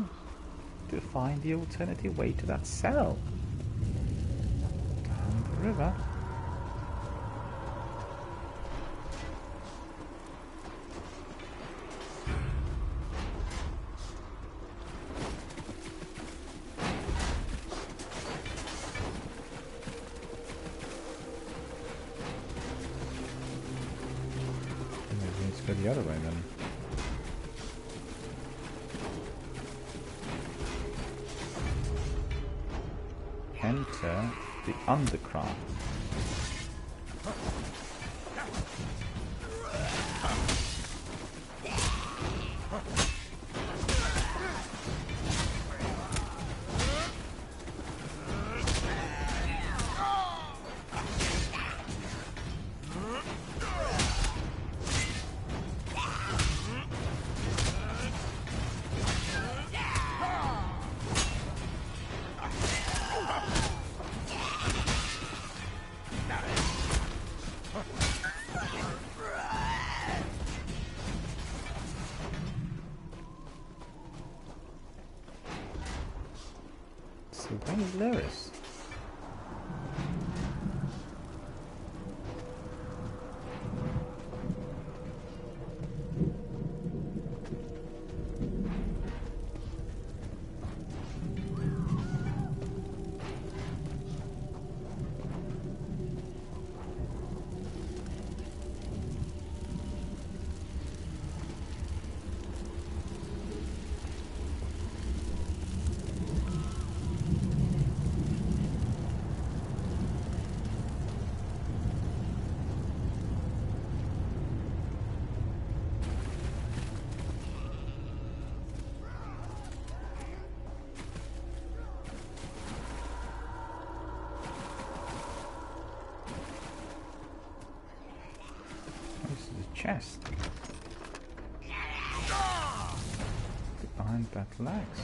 to find the alternative way to that cell. Down the river. Maybe we need to go the other way then. enter the Undercraft. So where's Lyris? Chest. Behind battle axe.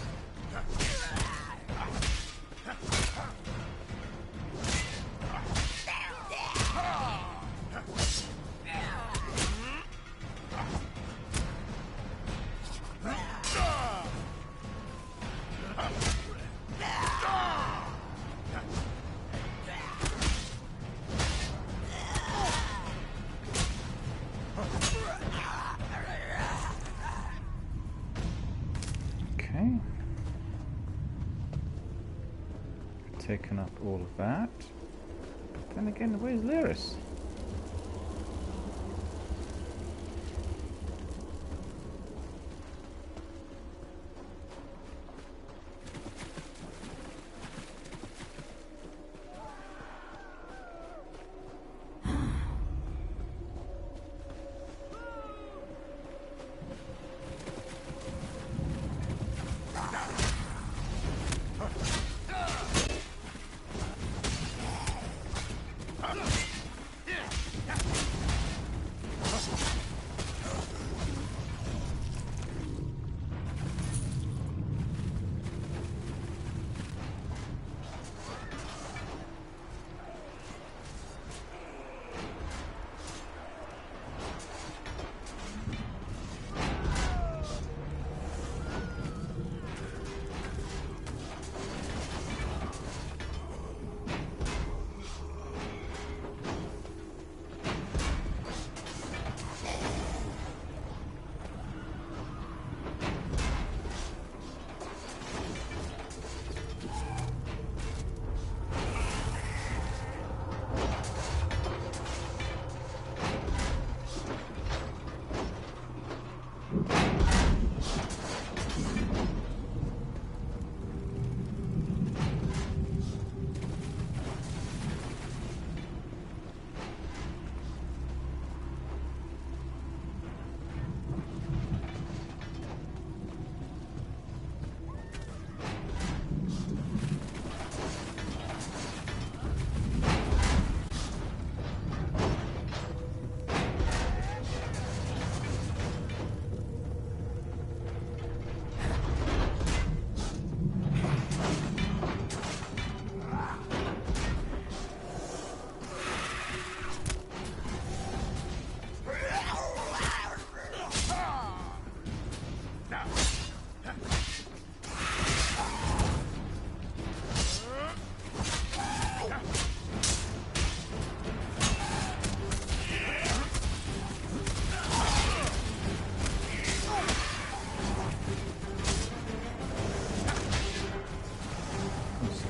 Taken up all of that. Then again, where's Lyris?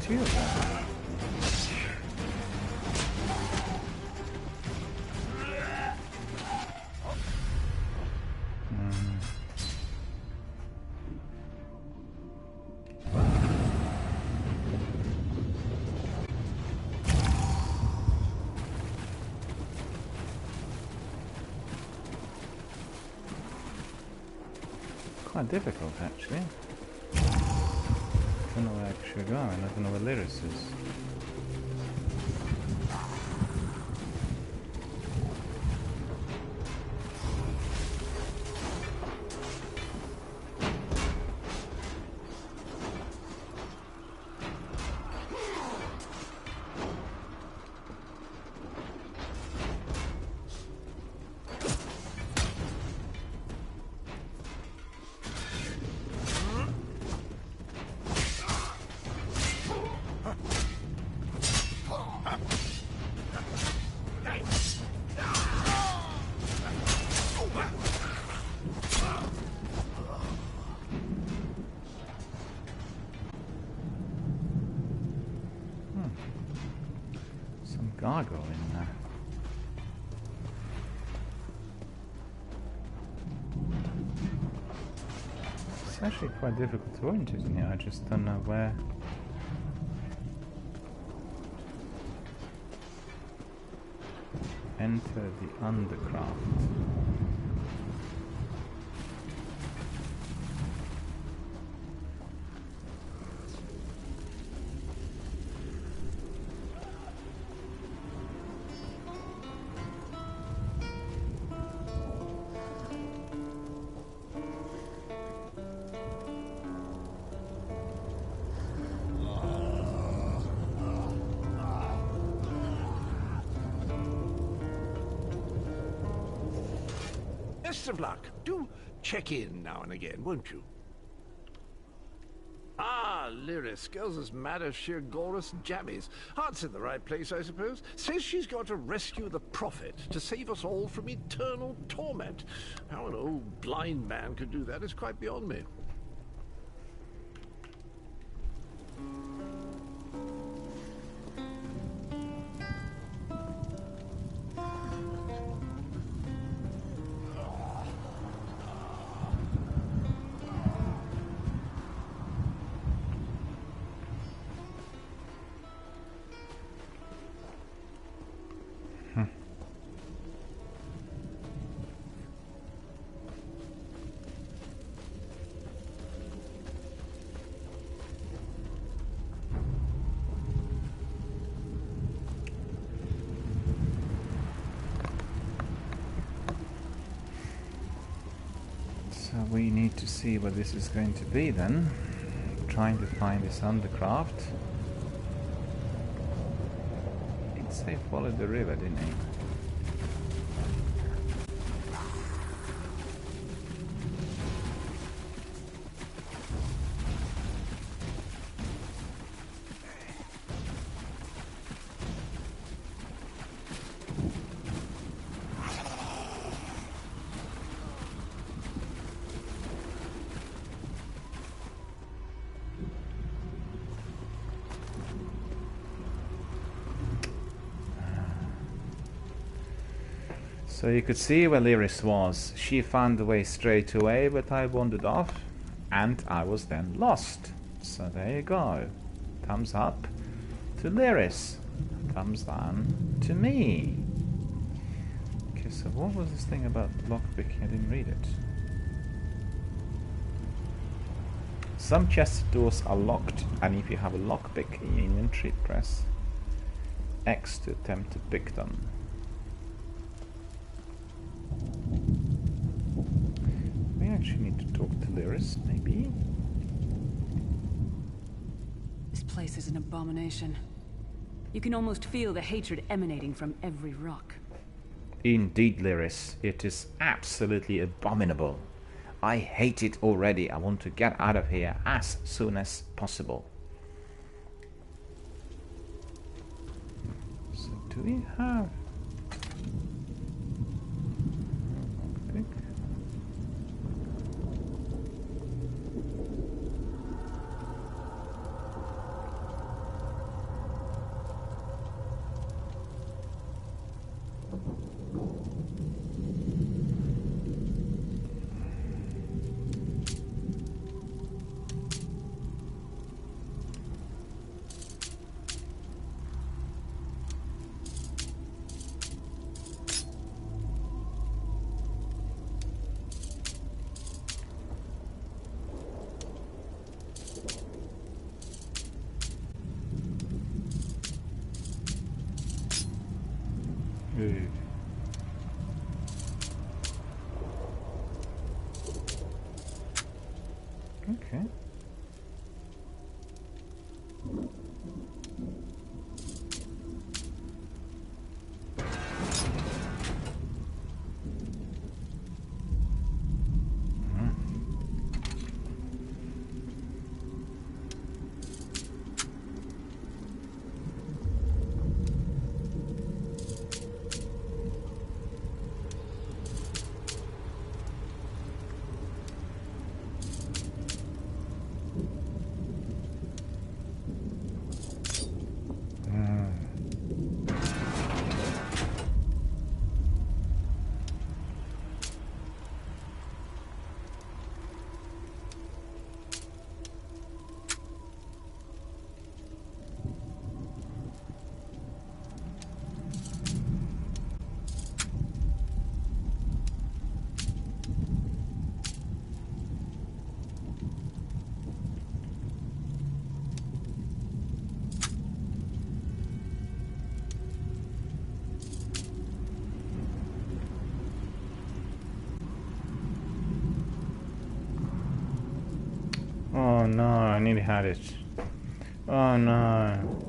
Two of them. quite difficult, actually. I don't know where I should go. I don't know where Lyris is. Gargoyle in there. It's actually quite difficult to orient, isn't it? I just don't know where. Enter the Undercraft. Best of luck. Do check in now and again, won't you? Ah, Lyris. Girl's as mad as sheer Gorus jammies. Heart's in the right place, I suppose. Says she's got to rescue the Prophet to save us all from eternal torment. How an old blind man could do that is quite beyond me. So we need to see what this is going to be then. Trying to find this Undercraft. He'd say follow the river, didn't he? So you could see where Lyris was. She found the way straight away, but I wandered off and I was then lost. So there you go. Thumbs up to Lyris. Thumbs down to me. Okay, so what was this thing about lockpicking? I didn't read it. Some chest doors are locked, and if you have a lockpick in your inventory, press X to attempt to pick them. We actually need to talk to Lyris, maybe? This place is an abomination. You can almost feel the hatred emanating from every rock. Indeed, Lyris, it is absolutely abominable. I hate it already. I want to get out of here as soon as possible. So do we have... lockpick? Ooh. Okay. Oh no, I nearly had it. Oh no.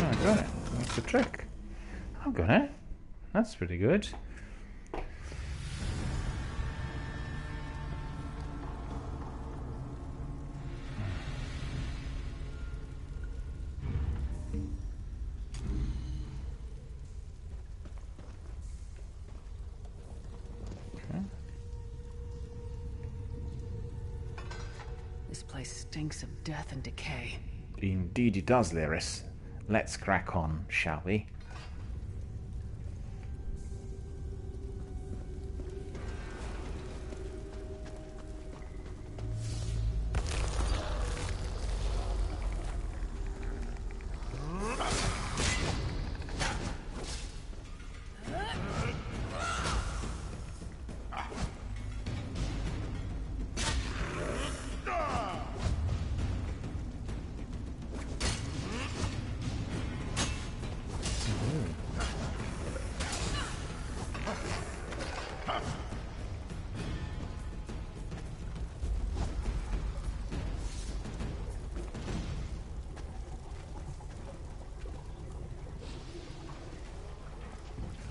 Oh, I got it. That's the trick. I've got it. That's pretty good. This place stinks of death and decay. Indeed it does, Lyris. Let's crack on, shall we?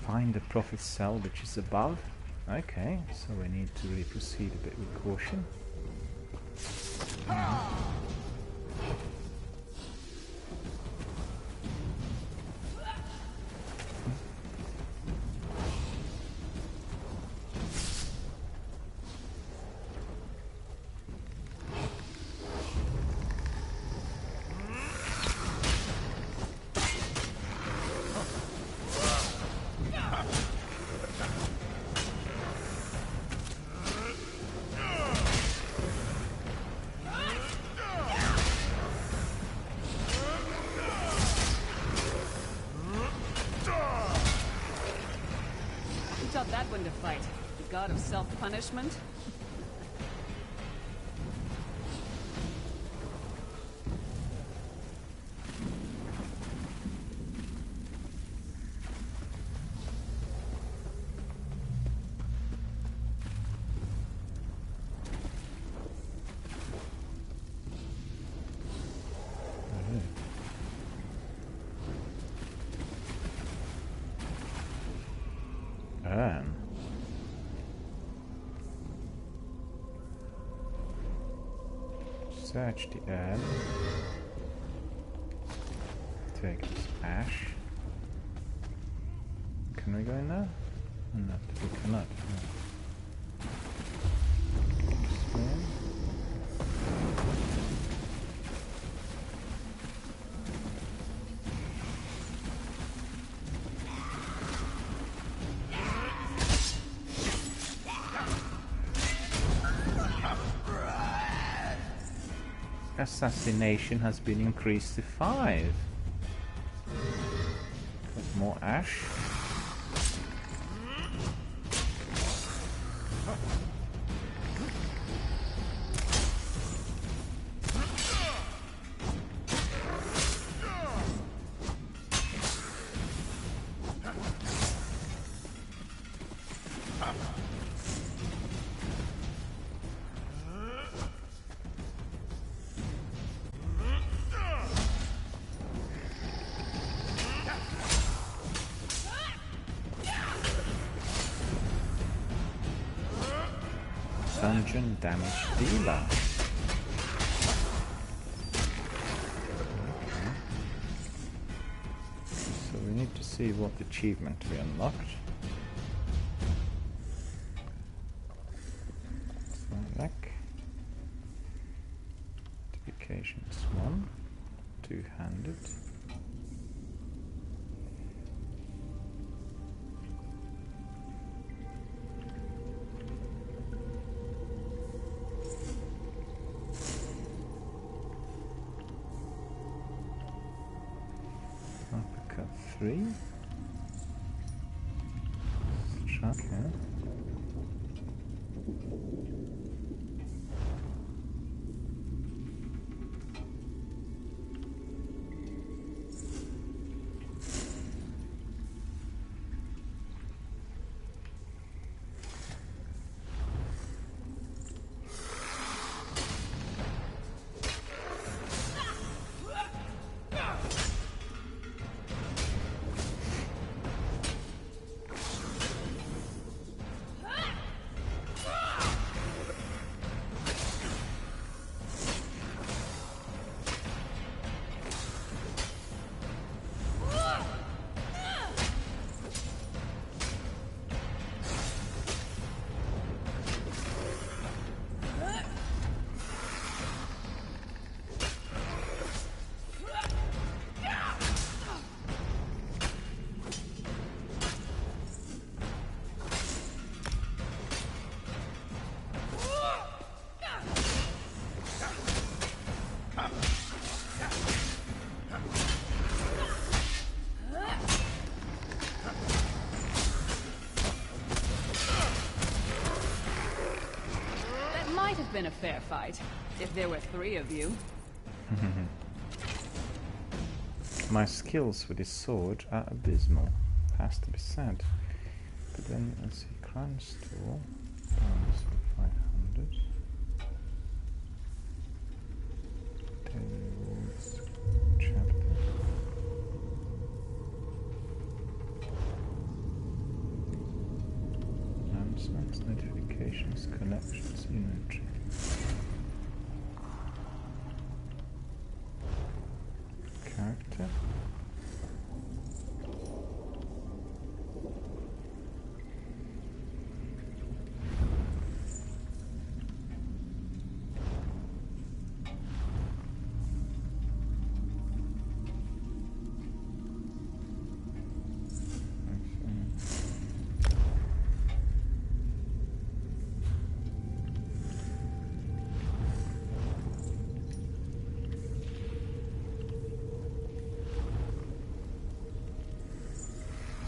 Find the prophet's cell, which is above. Okay, so we need to really proceed a bit with caution. Who taught that one to fight? The god of self-punishment? Search the urn. Take this ash. Can we go in there? No, we cannot. No. Spin. assassination has been increased to 5. Got more ash. Dungeon damage dealer. Okay. So we need to see what achievement we unlocked. Back. Notifications 1. Two-handed. Uppercut 3. Struck here. Been a fair fight, if there were 3 of you. My skills with this sword are abysmal, has to be said. But then, let's see, crime store, pounds for 500. Daily rewards, chapter. Announcements, notifications, connections, inventory. Character.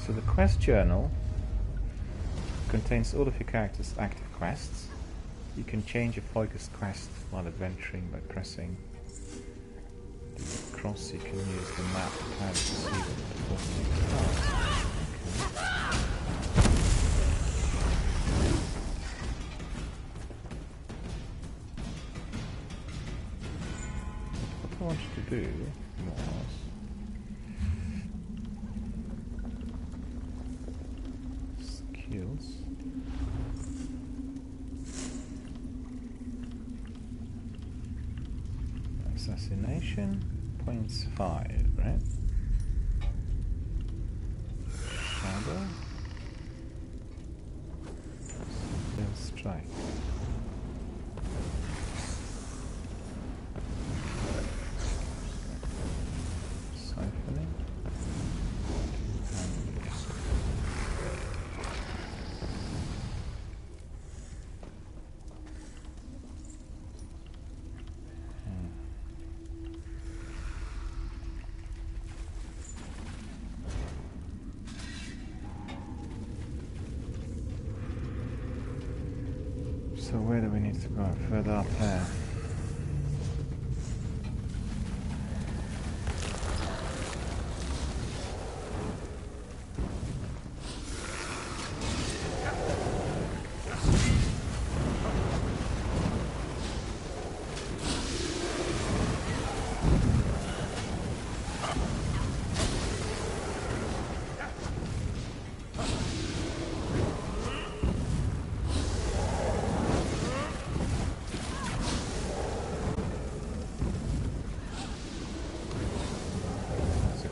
So the quest journal contains all of your character's active quests. You can change a focused quest while adventuring by pressing the cross. You can use the map pad to see what the boss are. What I wanted to do was skills. Assassination, points 5, right? Shadow. Still strike. Siphoning. So where do we need to go? Further up there.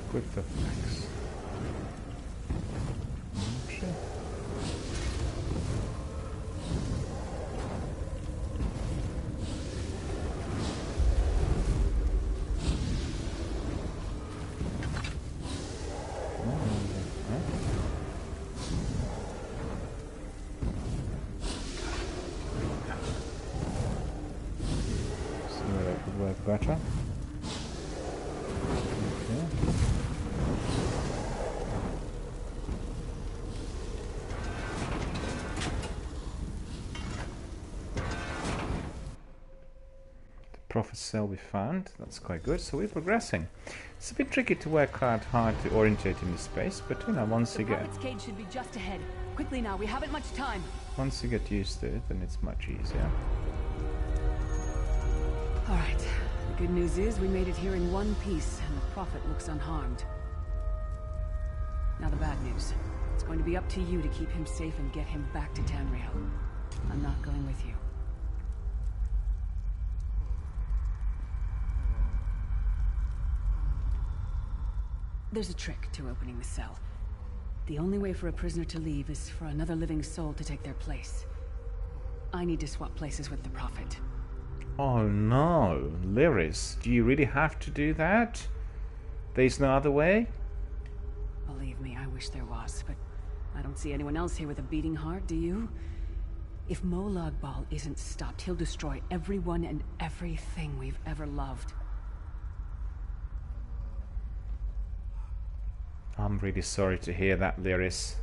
Equip the axe. Okay. See where that could work better. Prophet cell we found. That's quite good. So we're progressing. It's a bit tricky to work out how to orientate in this space, but you know, once you get... The prophet's cage should be just ahead. Quickly now, we haven't much time. Once you get used to it, then it's much easier. Alright. The good news is we made it here in one piece, and the prophet looks unharmed. Now the bad news. It's going to be up to you to keep him safe and get him back to Tamriel. I'm not going with you. There's a trick to opening the cell. The only way for a prisoner to leave is for another living soul to take their place. I need to swap places with the Prophet. Oh no, Lyris, do you really have to do that? There's no other way? Believe me, I wish there was, but I don't see anyone else here with a beating heart, do you? If Molag Bal isn't stopped, he'll destroy everyone and everything we've ever loved. I'm really sorry to hear that, Lyris.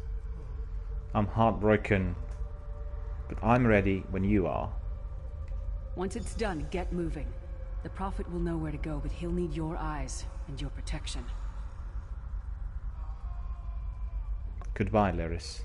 I'm heartbroken, but I'm ready when you are. Once it's done, get moving. The Prophet will know where to go, but he'll need your eyes and your protection. Goodbye, Lyris.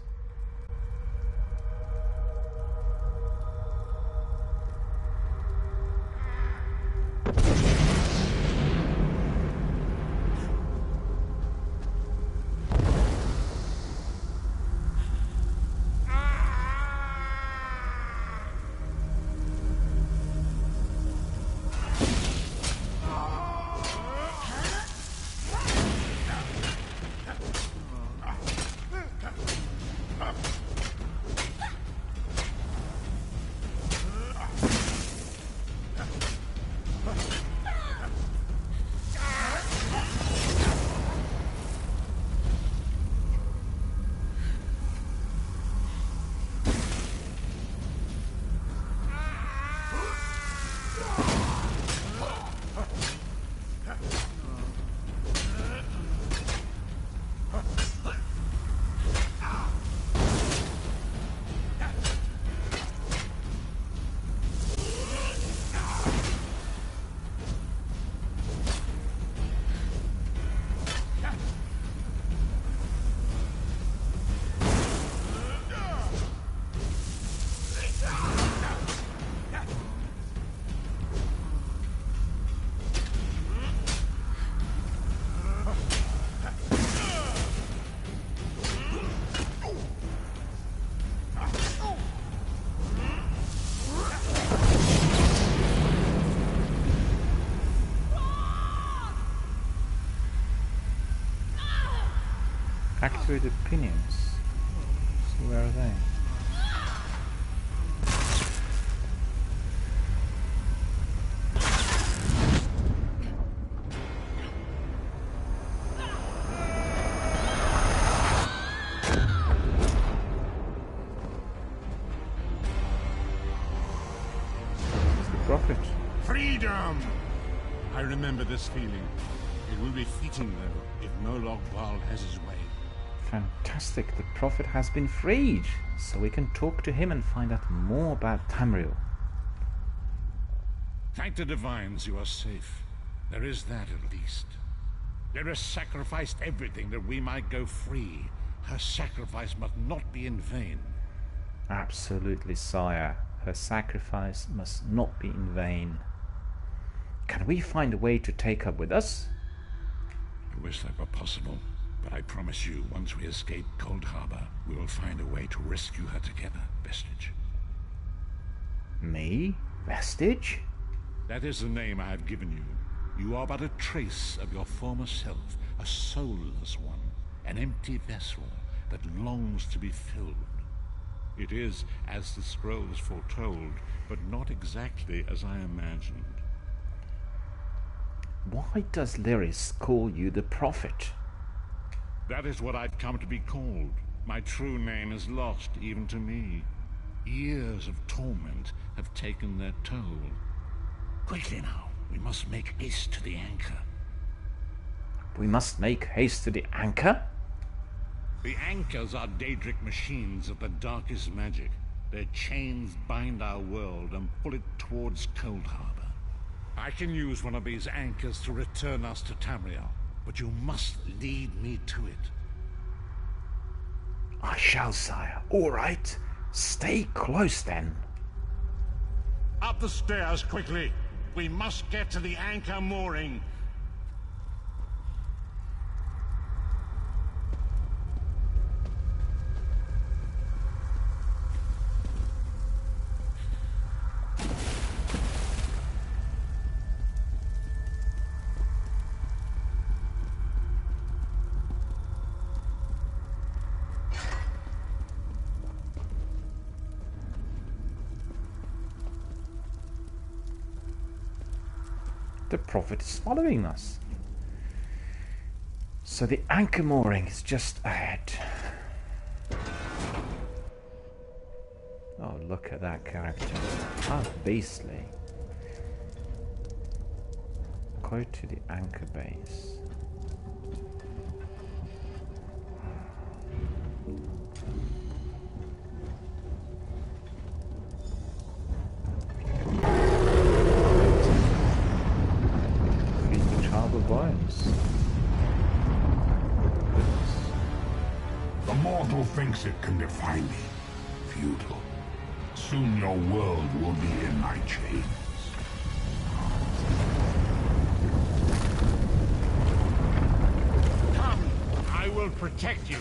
Activated pinions. So where are they? It's the Prophet. Freedom! I remember this feeling. It will be fleeting, though, if Molag Bal has his way. Fantastic, the Prophet has been freed, so we can talk to him and find out more about Tamriel. Thank the divines you are safe. There is that at least. Lyris sacrificed everything that we might go free. Her sacrifice must not be in vain. Absolutely, sire. Her sacrifice must not be in vain. Can we find a way to take her with us? I wish that were possible, but I promise you, once we escape Cold Harbor, we will find a way to rescue her together, Vestige. Me? Vestige? That is the name I have given you. You are but a trace of your former self, a soulless one, an empty vessel that longs to be filled. It is as the scrolls foretold, but not exactly as I imagined. Why does Lyris call you the Prophet? That is what I've come to be called. My true name is lost even to me. Years of torment have taken their toll. Quickly now, we must make haste to the anchor. We must make haste to the anchor? The anchors are Daedric machines of the darkest magic. Their chains bind our world and pull it towards Cold Harbor. I can use one of these anchors to return us to Tamriel, but you must lead me to it. I shall, sire. All right. Stay close then. Up the stairs, quickly! We must get to the anchor mooring. The Prophet is following us. So the anchor mooring is just ahead. Oh, look at that character. How beastly. Go to the anchor base. The mortal thinks it can defy me. Futile. Soon your world will be in my chains. Come, I will protect you.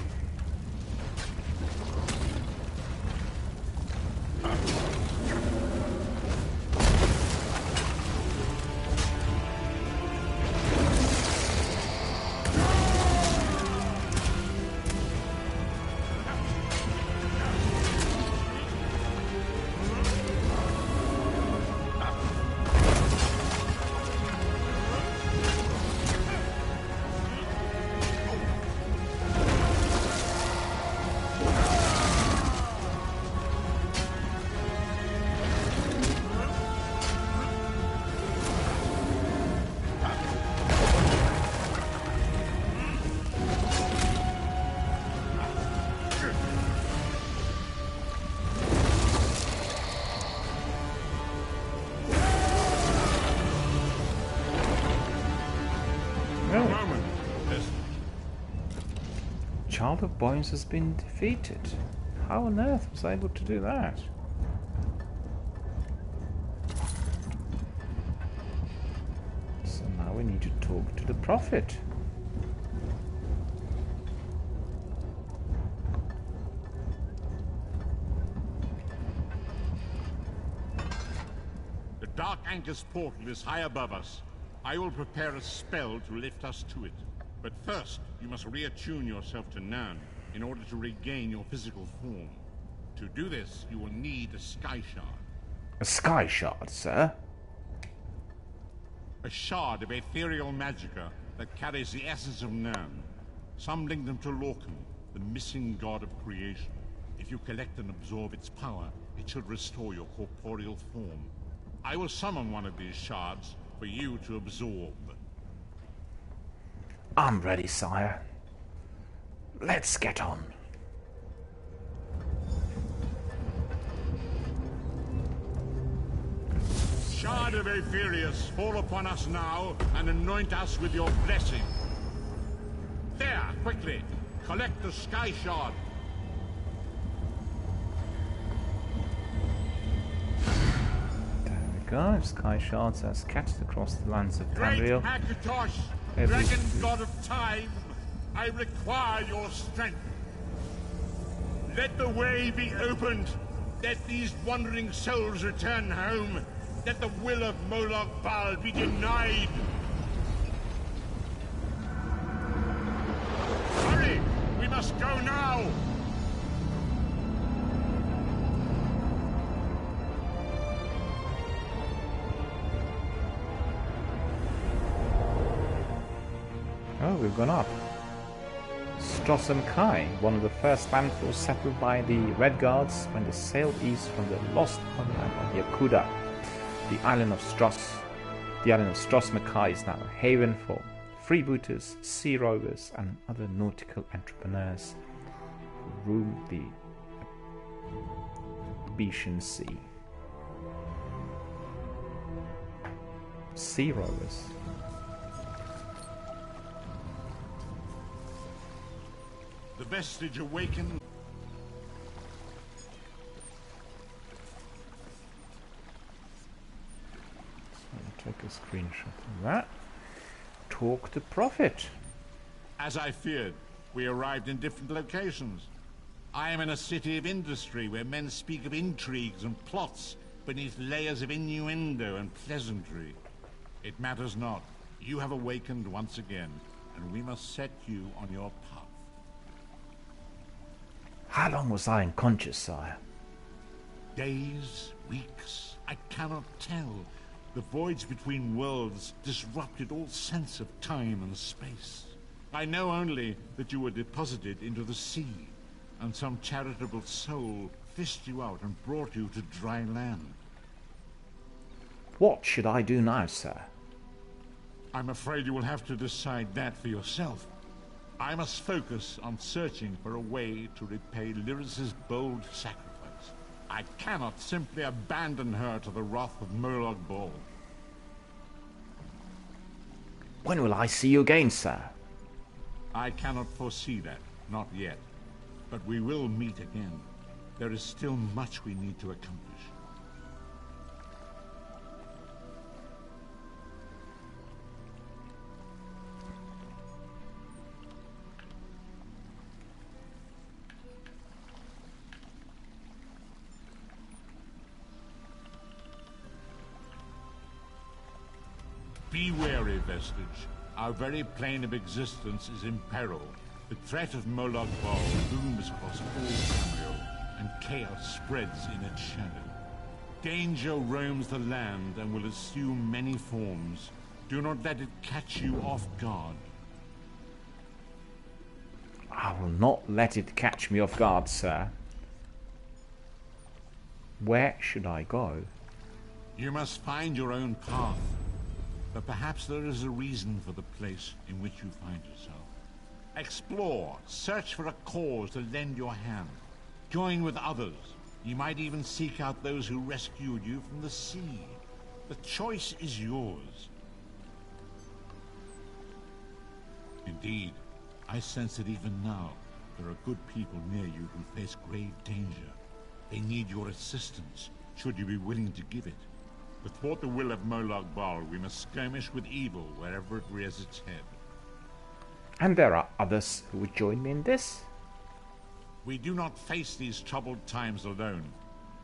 Child of Bones has been defeated. How on earth was I able to do that? So now we need to talk to the Prophet. The Dark Anchor's portal is high above us. I will prepare a spell to lift us to it. But first, you must reattune yourself to Nan in order to regain your physical form. To do this, you will need a Sky Shard. A Sky Shard, sir? A shard of ethereal magicka that carries the essence of Nan. Some link them to Lorcan, the missing god of creation. If you collect and absorb its power, it should restore your corporeal form. I will summon one of these shards for you to absorb. I'm ready, sire. Let's get on. Shard of Aetherius, fall upon us now and anoint us with your blessing. There, quickly, collect the Sky Shard. There we go. Sky Shards are scattered across the lands of Great Tamriel. Akatosh, Every- dragon god of time, I require your strength. Let the way be opened. Let these wandering souls return home. Let the will of Moloch Baal be denied. Hurry! We must go now! Oh, we've gone up. Strossum Kai, one of the first landfalls settled by the Red Guards when they sailed east from the lost homeland of Yakuda. The island of Stross Mackay is now a haven for freebooters, sea rovers, and other nautical entrepreneurs who rule the Beetian Sea. Sea rovers. The vestige awakened. So I'll take a screenshot of that. Talk to Prophet. As I feared, we arrived in different locations. I am in a city of industry where men speak of intrigues and plots beneath layers of innuendo and pleasantry. It matters not. You have awakened once again, and we must set you on your path. How long was I unconscious, sire? Days, weeks, I cannot tell. The voids between worlds disrupted all sense of time and space. I know only that you were deposited into the sea, and some charitable soul fished you out and brought you to dry land. What should I do now, sir? I'm afraid you will have to decide that for yourself. I must focus on searching for a way to repay Lyris's bold sacrifice. I cannot simply abandon her to the wrath of Moloch Baal. When will I see you again, sir? I cannot foresee that, not yet. But we will meet again. There is still much we need to accomplish. Be wary, Vestige. Our very plane of existence is in peril. The threat of Moloch Baal looms across all Tamriel, and chaos spreads in its shadow. Danger roams the land and will assume many forms. Do not let it catch you off guard. I will not let it catch me off guard, sir. Where should I go? You must find your own path. But perhaps there is a reason for the place in which you find yourself. Explore, search for a cause to lend your hand. Join with others. You might even seek out those who rescued you from the sea. The choice is yours. Indeed, I sense that even now, there are good people near you who face grave danger. They need your assistance, should you be willing to give it. To thwart the will of Moloch Baal, we must skirmish with evil wherever it rears its head. And there are others who would join me in this? We do not face these troubled times alone.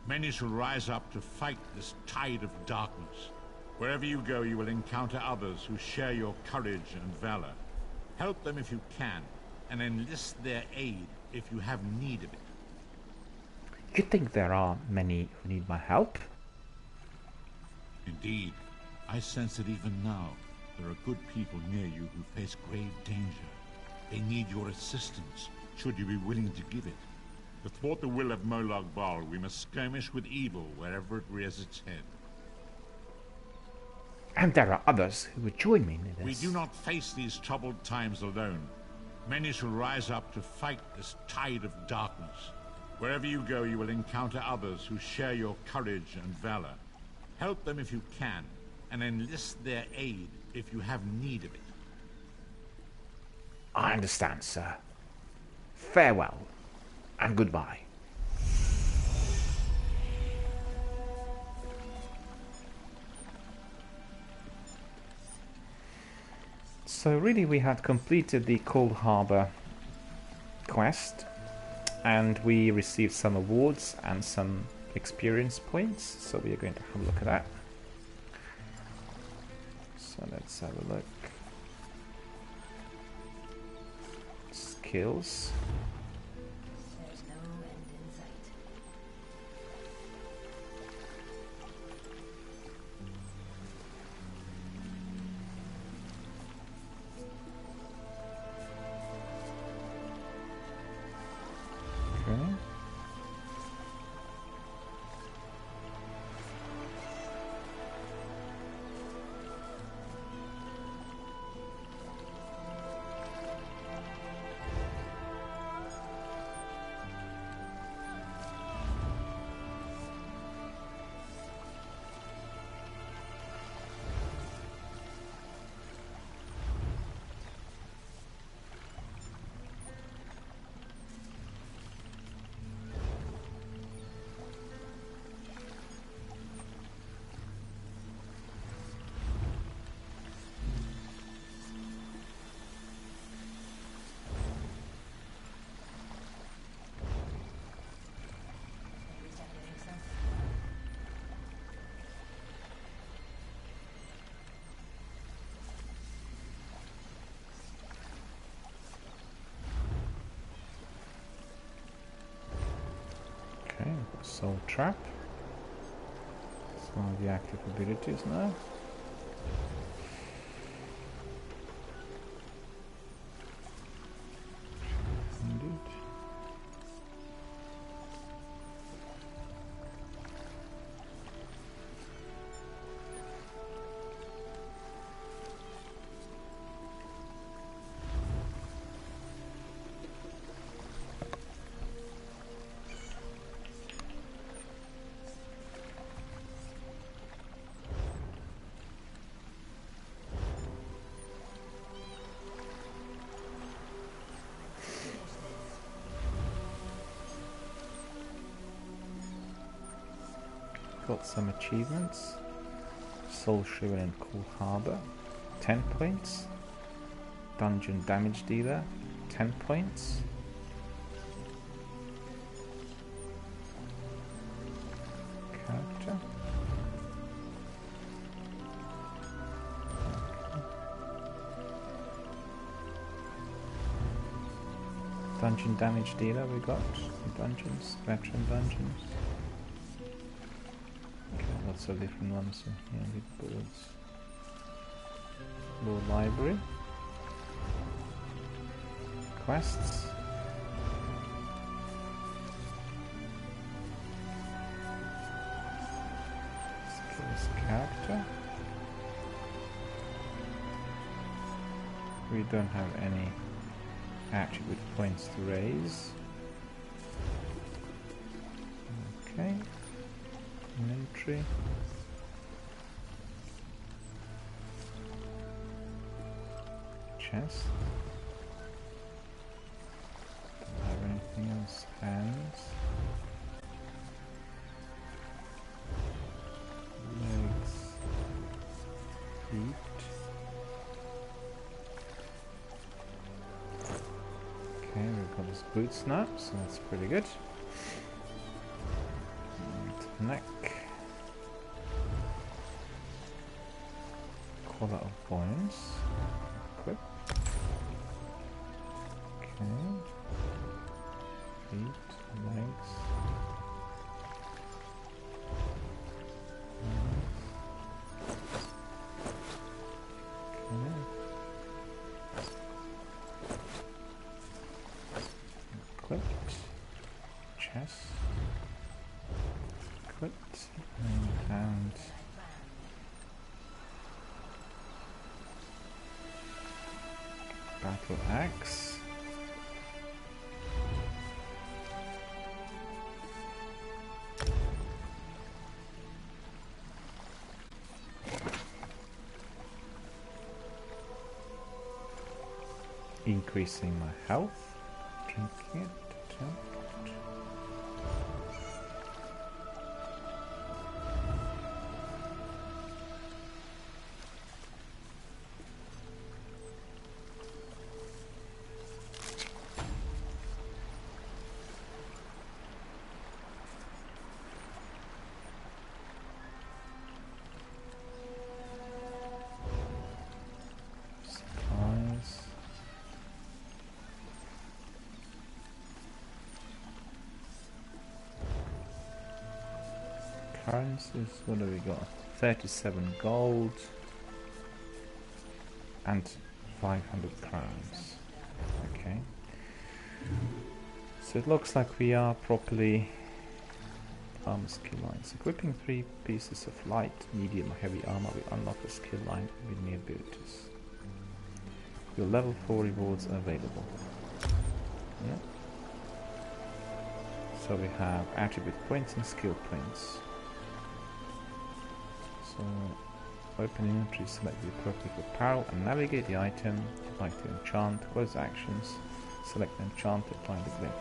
Many shall rise up to fight this tide of darkness. Wherever you go, you will encounter others who share your courage and valor. Help them if you can, and enlist their aid if you have need of it. You think there are many who need my help? Indeed, I sense that even now, there are good people near you who face grave danger. They need your assistance, should you be willing to give it. To thwart the will of Moloch Baal, we must skirmish with evil wherever it rears its head. And there are others who would join me in this. We do not face these troubled times alone. Many shall rise up to fight this tide of darkness. Wherever you go, you will encounter others who share your courage and valor. Help them if you can, and enlist their aid if you have need of it. I understand, sir. Farewell, and goodbye. So really we had completed the Cold Harbor quest, and we received some awards and some experience points, so we are going to have a look at that. So let's have a look. Skills. There's no end in sight. Okay. Okay, Soul Trap. It's one of the active abilities now. Indeed. Got some achievements. Soul Shiver in Cold Harbor, 10 points. Dungeon Damage Dealer, 10 points. Character. Dungeon Damage Dealer we got. Dungeons, Veteran Dungeons. Lots of different ones in here with bullets. Little library. Quests. Skills character. We don't have any attribute points to raise. Okay. Inventory. Chest. Don't have anything else. Hands. Legs. Feet. Okay, we've got his boots now, so that's pretty good. And neck. Collar of Bones. Equip. Okay. Feet, legs. Okay. Equipped. Chest. Equipped. And hand. Battle Axe. increasing my health. Drinking it. Currencies, what do we got? 37 gold and 500 crowns. Okay. So it looks like we are properly armor skill lines. Equipping 3 pieces of light, medium, or heavy armor will unlock a skill line with new abilities. Your level 4 rewards are available. Yeah. So we have attribute points and skill points. So open inventory, select the appropriate apparel and navigate the item you'd like to enchant. Close actions, select the enchant to apply the glyph.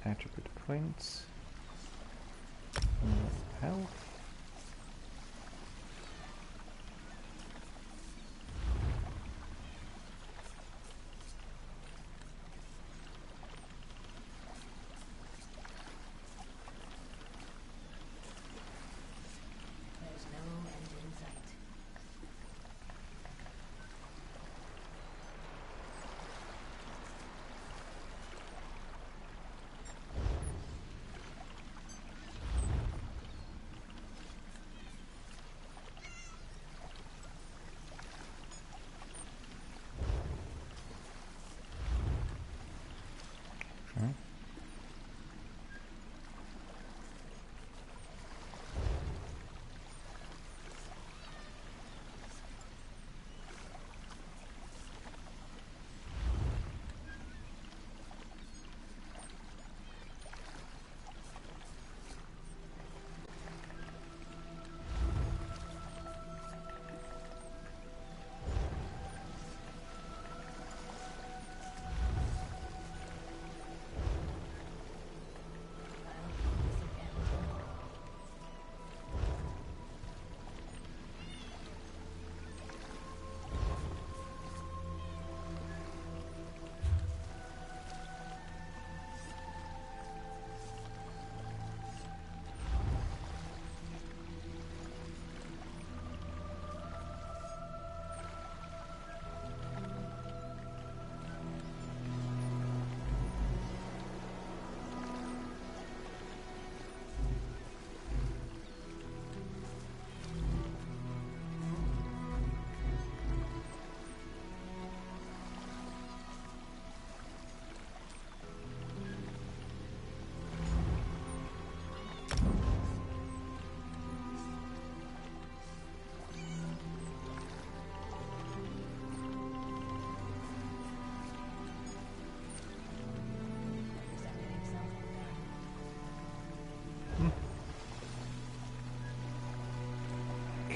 Attribute points, health, There's no end in sight.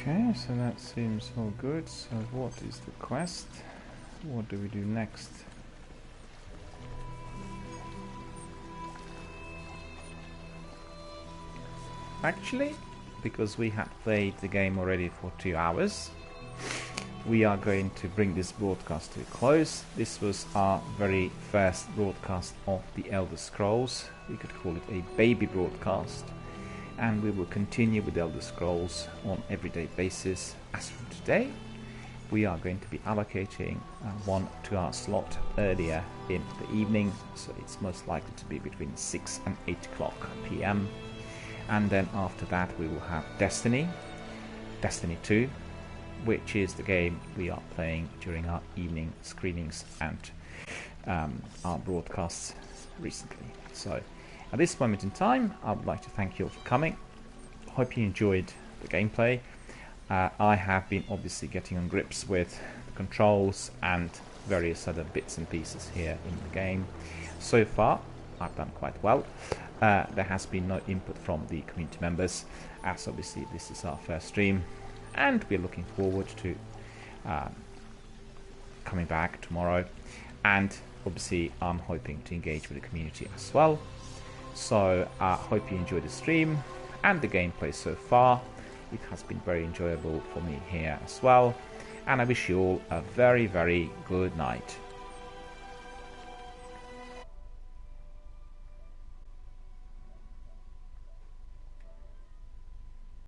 Okay, so that seems all good. So what is the quest? What do we do next? Actually, because we had played the game already for 2 hours, we are going to bring this broadcast to a close. This was our very first broadcast of the Elder Scrolls. We could call it a baby broadcast. And we will continue with Elder Scrolls on everyday basis as from today. we are going to be allocating one 2-hour slot earlier in the evening, so it's most likely to be between 6 and 8 o'clock PM. And then after that we will have Destiny 2, which is the game we are playing during our evening screenings and our broadcasts recently. So at this moment in time, I would like to thank you all for coming. Hope you enjoyed the gameplay. I have been obviously getting on grips with the controls and various other bits and pieces here in the game. So far, I've done quite well. There has been no input from the community members, as obviously this is our first stream, and we're looking forward to coming back tomorrow. And obviously, I'm hoping to engage with the community as well. So I hope you enjoyed the stream and the gameplay so far. It has been very enjoyable for me here as well, and I wish you all a very, very good night.